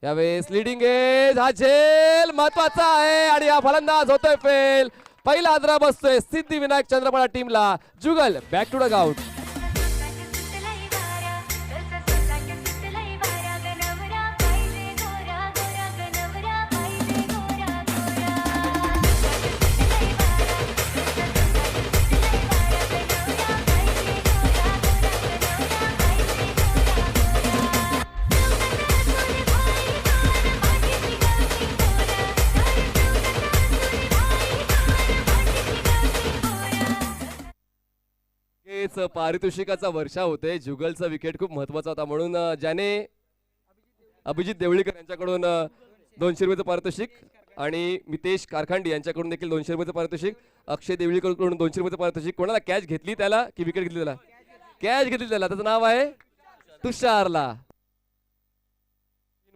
यावेळेस लिडिंग एज, हा झेल महत्वाचा आहे आणि हा फलंदाज होतोय फेल. पहिला आदरा बसतोय सिद्धिविनायक चंद्रपाडा टीमला. जुगल बॅक टू द ग्राउंड. पारितोषिकाचा वर्षा होते. जुगलचा विकेट खूप महत्वाचा होता, म्हणून ज्याने अभिजित देवळीकर यांच्याकडून 200 रुपयाचं पारितोषिक आणि मितेश कारखांडी यांच्याकडून देखील 200 रुपयाचं पारितोषिक, अक्षय देवळीकरकडून 200 रुपयाचं पारितोषिक. कोणाला कॅच घेतली त्याला की विकेट घेतली त्याला? कॅच घेतली त्याला. त्याचं नाव आहे तुषारला.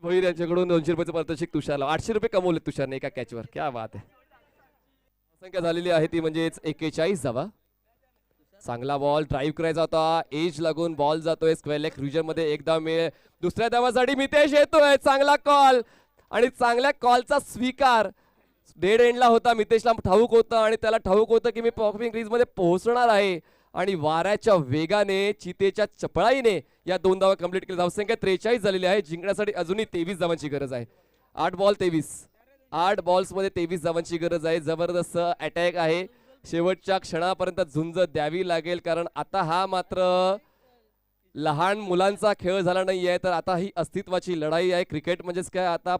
भोईर यांच्याकडून 200 रुपयाचं पारितोषिक तुषारला. 800 रुपये कमवले तुषारने एका कॅचवर. क्या बात आहे. संख्या झालेली आहे ती म्हणजेच 41 धावा. चांगला बॉल ड्राईव्ह करायचा होता, एज लागून बॉल जातोय स्क्वेअर लेग रिजन मध्ये. एक धाव मिळेल, दुसऱ्या धावासाठी मितेश येतोय. चांगला कॉल आणि चांगल्या कॉलचा स्वीकार. डेड एंडला होता, मितेशला ठाऊक होतं आणि त्याला ठाऊक होतं की मी पॉपिंग क्रीज मध्ये पोहोचणार आहे आणि वाऱ्याच्या वेगाने चितेच्या चपळाईने या 2 धावा कंप्लीट केल्या. धावसंख्या 43 झालेली आहे. जिंकण्यासाठी अजूनही 23 धावांची गरज आहे. 8 बॉल 23, 8 बॉल्स मध्ये 23 धावांची गरज आहे. जबरदस्त अटॅक आहे, शेवटच्या क्षणापर्यंत झुंज द्यावी लागेल, कारण आता हा मात्र लहान मुलांचा खेळ झाला नाहीये, तर आता ही अस्तित्वाची लढाई आहे. क्रिकेट म्हणजेच काय, आता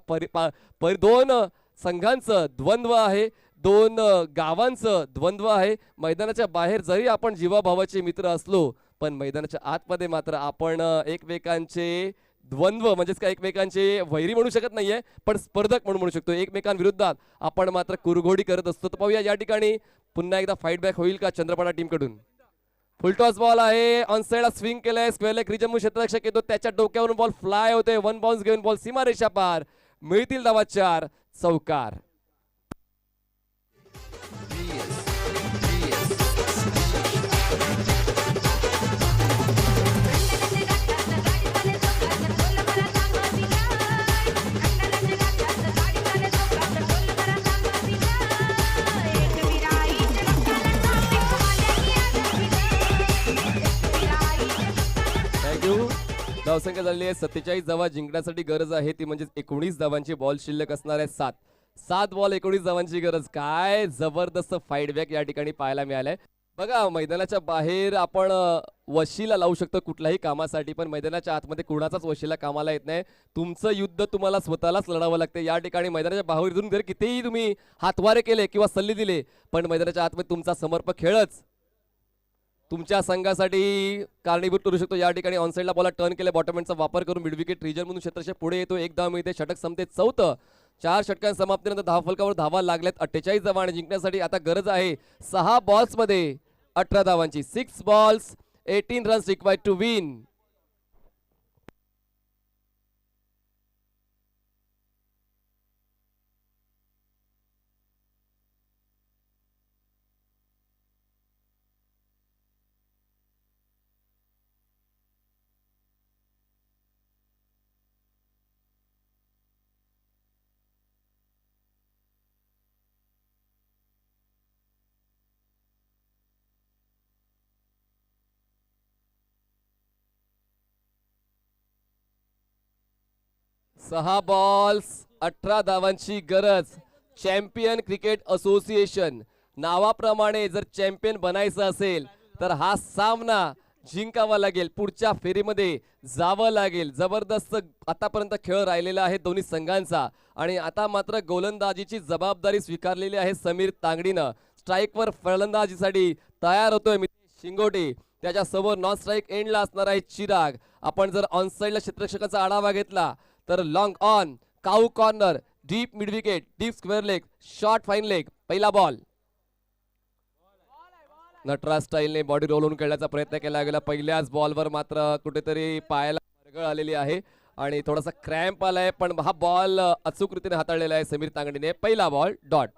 दोन संघांचं द्वंद्व आहे, दोन गावांचं द्वंद्व आहे. मैदानाच्या बाहेर जरी आपण जीवाभावाचे मित्र असलो, पण मैदानाच्या आतमध्ये मात्र आपण एकमेकांचे द्वंद्व म्हणजेच काय, एकमेकांचे वैरी म्हणू शकत नाहीये, पण स्पर्धक म्हणून म्हणू शकतो. एकमेकांविरुद्धात आपण मात्र कुरघोडी करत असतो. तर पाहूया या ठिकाणी पुन्हा एकदा फाईट बॅक होईल का चंद्रपाडा टीम कडून. फुलटॉस बॉल आहे, ऑन साइडला स्विंग केलंय, स्क्वेअर लेग रिजन क्षेत्ररक्षक येतो, त्याच्या डोक्यावरून बॉल फ्लाय होते. 1 बाउन्स घेऊन बॉल सीमारेषा पार. मिळतील धावा 4, चौकार. थँक्यू. धावसंख्या झालेली आहे 47 धावा. जिंकण्यासाठी गरज आहे ती म्हणजे 19 धावांची. बॉल शिल्लक असणार आहे 7 बॉल 19 धावांची गरज. काय जबरदस्त फाईट बॅक या ठिकाणी पाहायला मिळालंय. बघा, मैदानाच्या बाहेर आपण वशिला लावू शकतो कुठल्याही कामासाठी, पण मैदानाच्या आतमध्ये कुणाचाच वशिला कामाला येत नाही. तुमचं युद्ध तुम्हाला स्वतःलाच लढावं लागते. या ठिकाणी मैदानाच्या बाहेरून जर कितीही तुम्ही हातवारे केले किंवा सल्ले दिले, पण मैदानाच्या आतमध्ये तुमचा समर्पक खेळच तुमच्या संघासाठी कारणीभूत करू शकतो. या ठिकाणी ऑनसाइडला बॉल टर्न केले, बॉटमहँडचा वापर करून मिड विकेट रिजन म्हणून क्षेत्रक्षक पुढे येतो. 1 धाव मिळते, षटक संपते 4. 4 षटकां समाप्तीनंतर धावफलकावर धावा लागल्यात 48 धावा आणि जिंकण्यासाठी आता गरज आहे 6 बॉल्स मध्ये 18 धावांची. 6 balls 18 runs required to win. सहा बॉल्स 18 धावांची गरज. चॅम्पियन क्रिकेट असोसिएशन नावाप्रमाणे जर चॅम्पियन बनायचं असेल तर हा सामना जिंकावा लागेल, पुढच्या फेरीमध्ये जावं लागेल. जबरदस्त आतापर्यंत खेळ राहिलेला आहे दोन्ही संघांचा आणि आता मात्र गोलंदाजीची जबाबदारी स्वीकारलेली आहे समीर तांगडीनं. स्ट्राईकवर फलंदाजीसाठी तयार होतोय मितेश शिंगोटे, त्याच्या समोर नॉन स्ट्राईक एंडला असणार आहे चिराग. आपण जर ऑन साइडला क्षेत्ररक्षकाचा आढावा घेतला तर long on, cow corner, deep mid wicket, deep square leg, short fine leg. पहिला बॉल नटराज स्टाईलने बॉडी रोल होऊन खेळण्याचा प्रयत्न केला गेला. पहिल्याच बॉलवर मात्र कुठेतरी पायाला मरगळ आलेली आहे आणि थोडासा क्रॅम्प आलाय, पण हा बॉल अचूक रीतीने हाताळलेला आहे समीर तांगडीने. पहिला बॉल डॉट.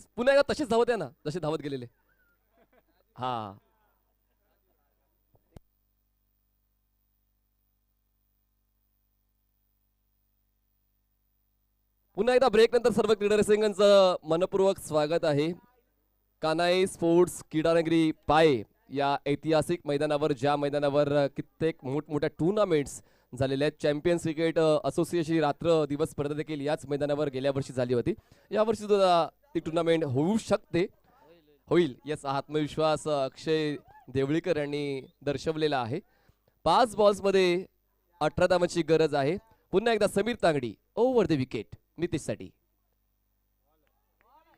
पुन्हा एकदा तसेच धावत आहे ना, जसे धावत गेलेले. हा, पुन्हा एकदा ब्रेक नंतर सर्व क्रीडा रसिकांचं मनपूर्वक स्वागत आहे. कानाई स्पोर्ट्स क्रीडानगरी पाय या ऐतिहासिक मैदानावर, ज्या मैदानावर कित्येक मोठमोठ्या टुर्नामेंट्स झालेल्या आहेत. चॅम्पियन्स क्रिकेट असोसिएशन रात्र दिवस स्पर्धा देखील याच मैदानावर गेल्या वर्षी झाली होती. यावर्षी सुद्धा ती टुर्नामेंट होऊ शकते, होईल याचा आत्मविश्वास अक्षय देवळीकर यांनी दर्शवलेला आहे. 5 बॉल्समध्ये 18 धावांची गरज आहे. पुन्हा एकदा Sameer Tangdi over the wicket नितीशसाठी.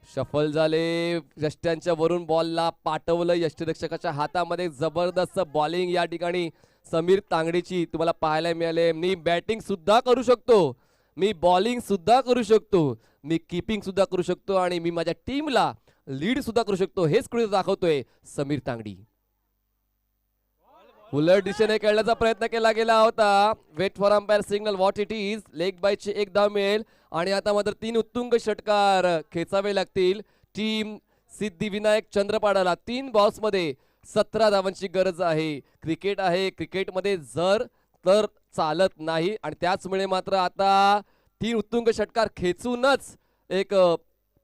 शफल झाले, यष्ट्यांच्या वरून बॉलला पाठवलं, यष्टीरक्षकाच्या हातामध्ये जबरदस्त बॉलिंग या ठिकाणी समीर तांगडीची तुम्हाला पाहायला मिळाले. मी बॅटिंग सुद्धा करू शकतो, मी बॉलिंग सुद्धा करू शकतो, मी कीपिंग सुद्धा करू शकतो आणि मी माझ्या टीमला लीड सुद्धा करू शकतो, हेच कुठे दाखवतोय समीर तांगडी. उलट दिशेने खेळण्याचा प्रयत्न केला गेला होता. Wait for umpire signal what it is. Leg बायची एक धाव मिळेल आणि आता मात्र 3 उत्तुंग षटकार खेचावे लागतील टीम सिद्धिविनायक चंद्रपाडाला. 3 बॉल्समध्ये 17 धावांची गरज आहे. क्रिकेट आहे, क्रिकेटमध्ये जर तर चालत नाही आणि त्याचमुळे मात्र आता 3 उत्तुंग षटकार खेचूनच एक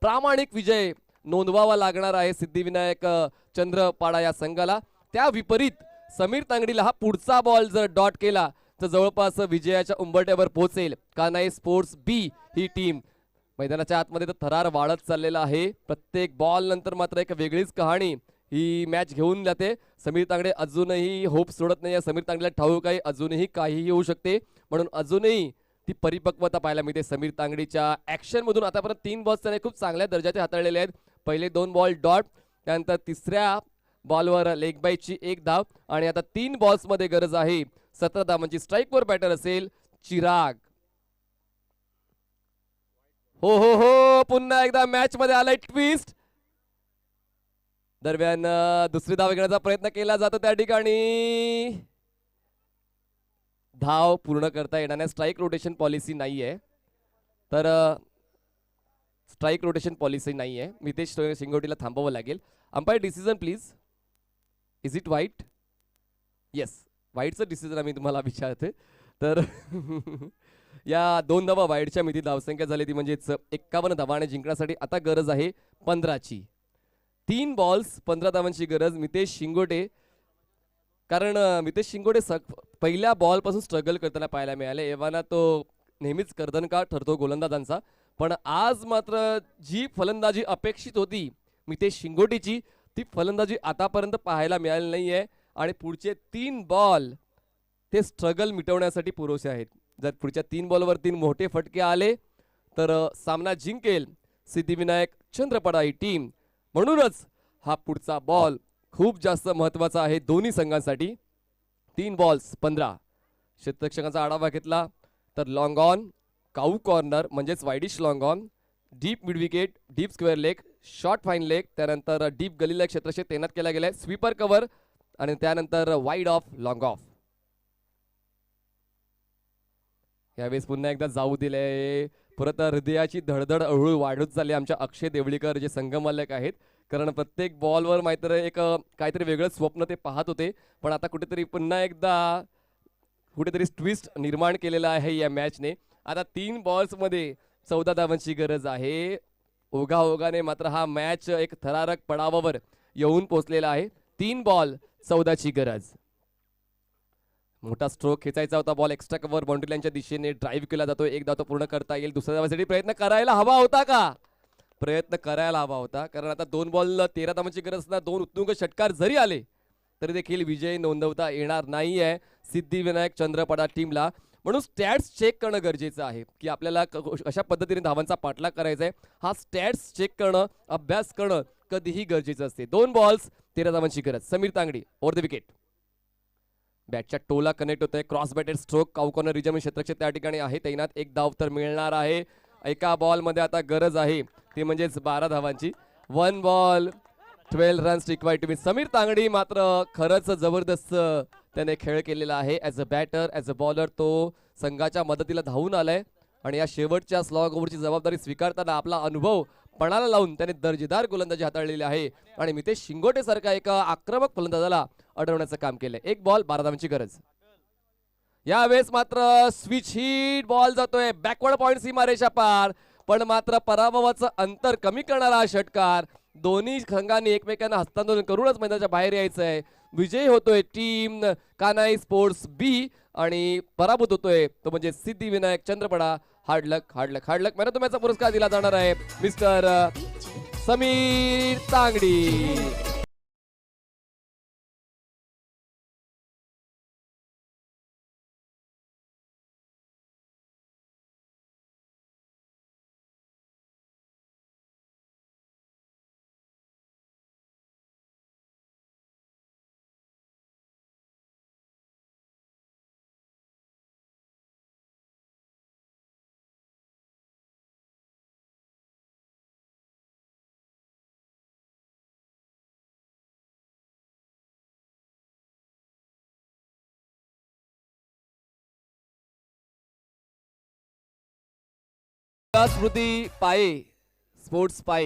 प्रामाणिक विजय नोंदवावा लागणार आहे सिद्धिविनायक चंद्रपाडा या संघाला. त्या विपरीत समीर तांगडीला हा पुढचा बॉल जर डॉट केला तर जवळपास विजयाच्या उंबरठ्यावर पोहोचेल. कानाई स्पोर्ट्स बी ही टीम मैदानाच्या आतमध्ये तर थरार वाढत चाललेला आहे. प्रत्येक बॉल नंतर मात्र एक वेगळीच कहाणी ही मॅच घेऊन जाते. समीर तांगडे अजूनही होप सोडत नाही. समीर तांगडेला ठाऊक आहे अजूनही काहीही होऊ शकते, म्हणून अजूनही ती परिपक्वता पाहायला मिळते समीर तांगडीच्या ऍक्शन मधून. आतापर्यंत 3 बॉल्स त्याने खूप चांगल्या दर्जाचे हाताळलेले आहेत. पहिले 2 बॉल डॉट, त्यानंतर तिसऱ्या बॉलवर लेग बायची 1 धाव आणि आता 3 बॉल्स मध्ये गरज आहे 17 धावांची. स्ट्राईकवर बॅटर असेल चिराग. हो हो हो, पुन्हा एकदा मॅच मध्ये आलाय ट्विस्ट. दरम्यान दुसरी धाव घेण्याचा प्रयत्न केला जातो, त्या ठिकाणी धाव पूर्ण करता येणार नाही. स्ट्राईक रोटेशन पॉलिसी नाहीये, तर स्ट्राईक रोटेशन पॉलिसी नाहीये. मितेश शिंगोटीला थांबावं लागेल. Umpire decision please. Is it wide? Yes, व्हाईटचं डिसिजन आम्ही तुम्हाला विचारते. तर या 2 धावा वाईडच्या मिती धावसंख्या झाली ती म्हणजेच 51 धावा आणि जिंकण्यासाठी आता गरज आहे 15ची. 3 बॉल्स 15 धावांची गरज. मितेश शिंगोटे, कारण मितेश शिंगोटे पहिल्या बॉलपासून स्ट्रगल करताना पाहायला मिळाले. एव्हाना तो नेहमीच कर्दनका ठरतो गोलंदाजांचा, पण आज मात्र जी फलंदाजी अपेक्षित होती मितेश शिंगोटेची ती फलंदाजी आतापर्यंत पाहायला मिळाली नाहीये आणि पुढचे 3 बॉल ते स्ट्रगल मिटवण्यासाठी पुरेसे आहेत. जर पुढच्या 3 बॉलवर 3 मोठे फटके आले तर सामना जिंकेल सिद्धिविनायक चंद्रपाडा ही टीम. म्हणूनच हा पुढचा बॉल खूप जास्त महत्वाचा आहे दोन्ही संघांसाठी. 3 बॉल्स 15. क्षेत्ररक्षकांचा आढावा घेतला तर लॉंग ऑन, काऊ कॉर्नर म्हणजेच widish long on, deep mid wicket, deep square leg, short fine leg, त्यानंतर डीप गलीला क्षेत्रक्षक तैनात केला गेलाय, स्वीपर कव्हर आणि त्यानंतर वाईड ऑफ, लॉंग ऑफ. यावेळेस पुन्हा एकदा जाऊ दिले. परत हृदयाची धडधड हळूहळू वाढत चालली आमच्या अक्षय देवळीकर जे संघमालक आहेत, कारण प्रत्येक बॉलवर मात्र एक काहीतरी वेगळं स्वप्न ते पाहत होते, पण आता कुठेतरी पुन्हा एकदा कुठेतरी ट्विस्ट निर्माण केलेला आहे या मॅचने. आता 3 बॉल्समध्ये 14 धावांची गरज आहे. ओघाओघाने मात्र हा मॅच एक थरारक पडावावर येऊन पोहोचलेला आहे. 3 बॉल 14ची गरज. मोठा स्ट्रोक खेचायचा होता, बॉल एक्स्ट्रा कव्हर बाउंड्री लाईनच्या दिशेने ड्राईव्ह केला जातो. एक धाव तो पूर्ण करता येईल. दुसऱ्या धावासाठी प्रयत्न करायला हवा होता का? प्रयत्न करायला हवा होता, कारण आता 2 बॉल 13 धावांची गरज असताना 2 उत्तुंग षटकार जरी आले तरी देखील विजय नोंदवता येणार नाहीये सिद्धिविनायक चंद्रपाडा टीमला. म्हणून स्टॅट्स चेक करणं गरजेचं आहे की आपल्याला अशा पद्धतीने धावांचा पाठलाग करायचा आहे. हा स्टॅट्स चेक करणं, अभ्यास करणं कधीही गरजेचं असते. 2 बॉल्स 13 धावांची गरज. Sameer Tangdi over the wicket. बॅटच्या टोला कनेक्ट होतोय. Cross batted stroke, cow corner region क्षेत्रक्षक त्या ठिकाणी आहे तैनात. 1 धाव तर मिळणार आहे. एका बॉल मध्ये आता गरज आहे ती म्हणजेच 12 धावांची. 1 ball 12 runs required to be. Samir Tangdi मात्र खरंच जबरदस्त त्याने खेळ केलेला आहे. As a batter, as a bowler तो संघाच्या मदतीला धावून आलाय आणि या शेवटच्या स्लॉग ओव्हरची जबाबदारी स्वीकारताना आपला अनुभव पणाला लावून त्याने दर्जेदार गोलंदाजी हाताळलेली आहे आणि मितेश शिंगोटे सारखा एका आक्रमक फलंदाजाला अडवण्याचं काम केलंय. 1 बॉल 12 धावांची गरज. यावेळेस मात्र स्विच हिट बॉल जातोय बॅकवर्ड पॉइंट सीमारेषा पार, पण मात्र पराभवाचं अंतर कमी करणारा हा षटकार. दोन्ही संघांनी एकमेकांना हस्तांदोलन करूनच मैदानाच्या बाहेर यायचंय. विजयी होतोय टीम कानाई स्पोर्ट्स बी आणि पराभूत होतोय तो म्हणजे Siddhivinayak Chandrapada. Hard luck hard luck hard luck. Man of the मॅचचा पुरस्कार दिला जाणार आहे मिस्टर समीर तांगडी. स्मृती पाये स्पोर्ट्स पाये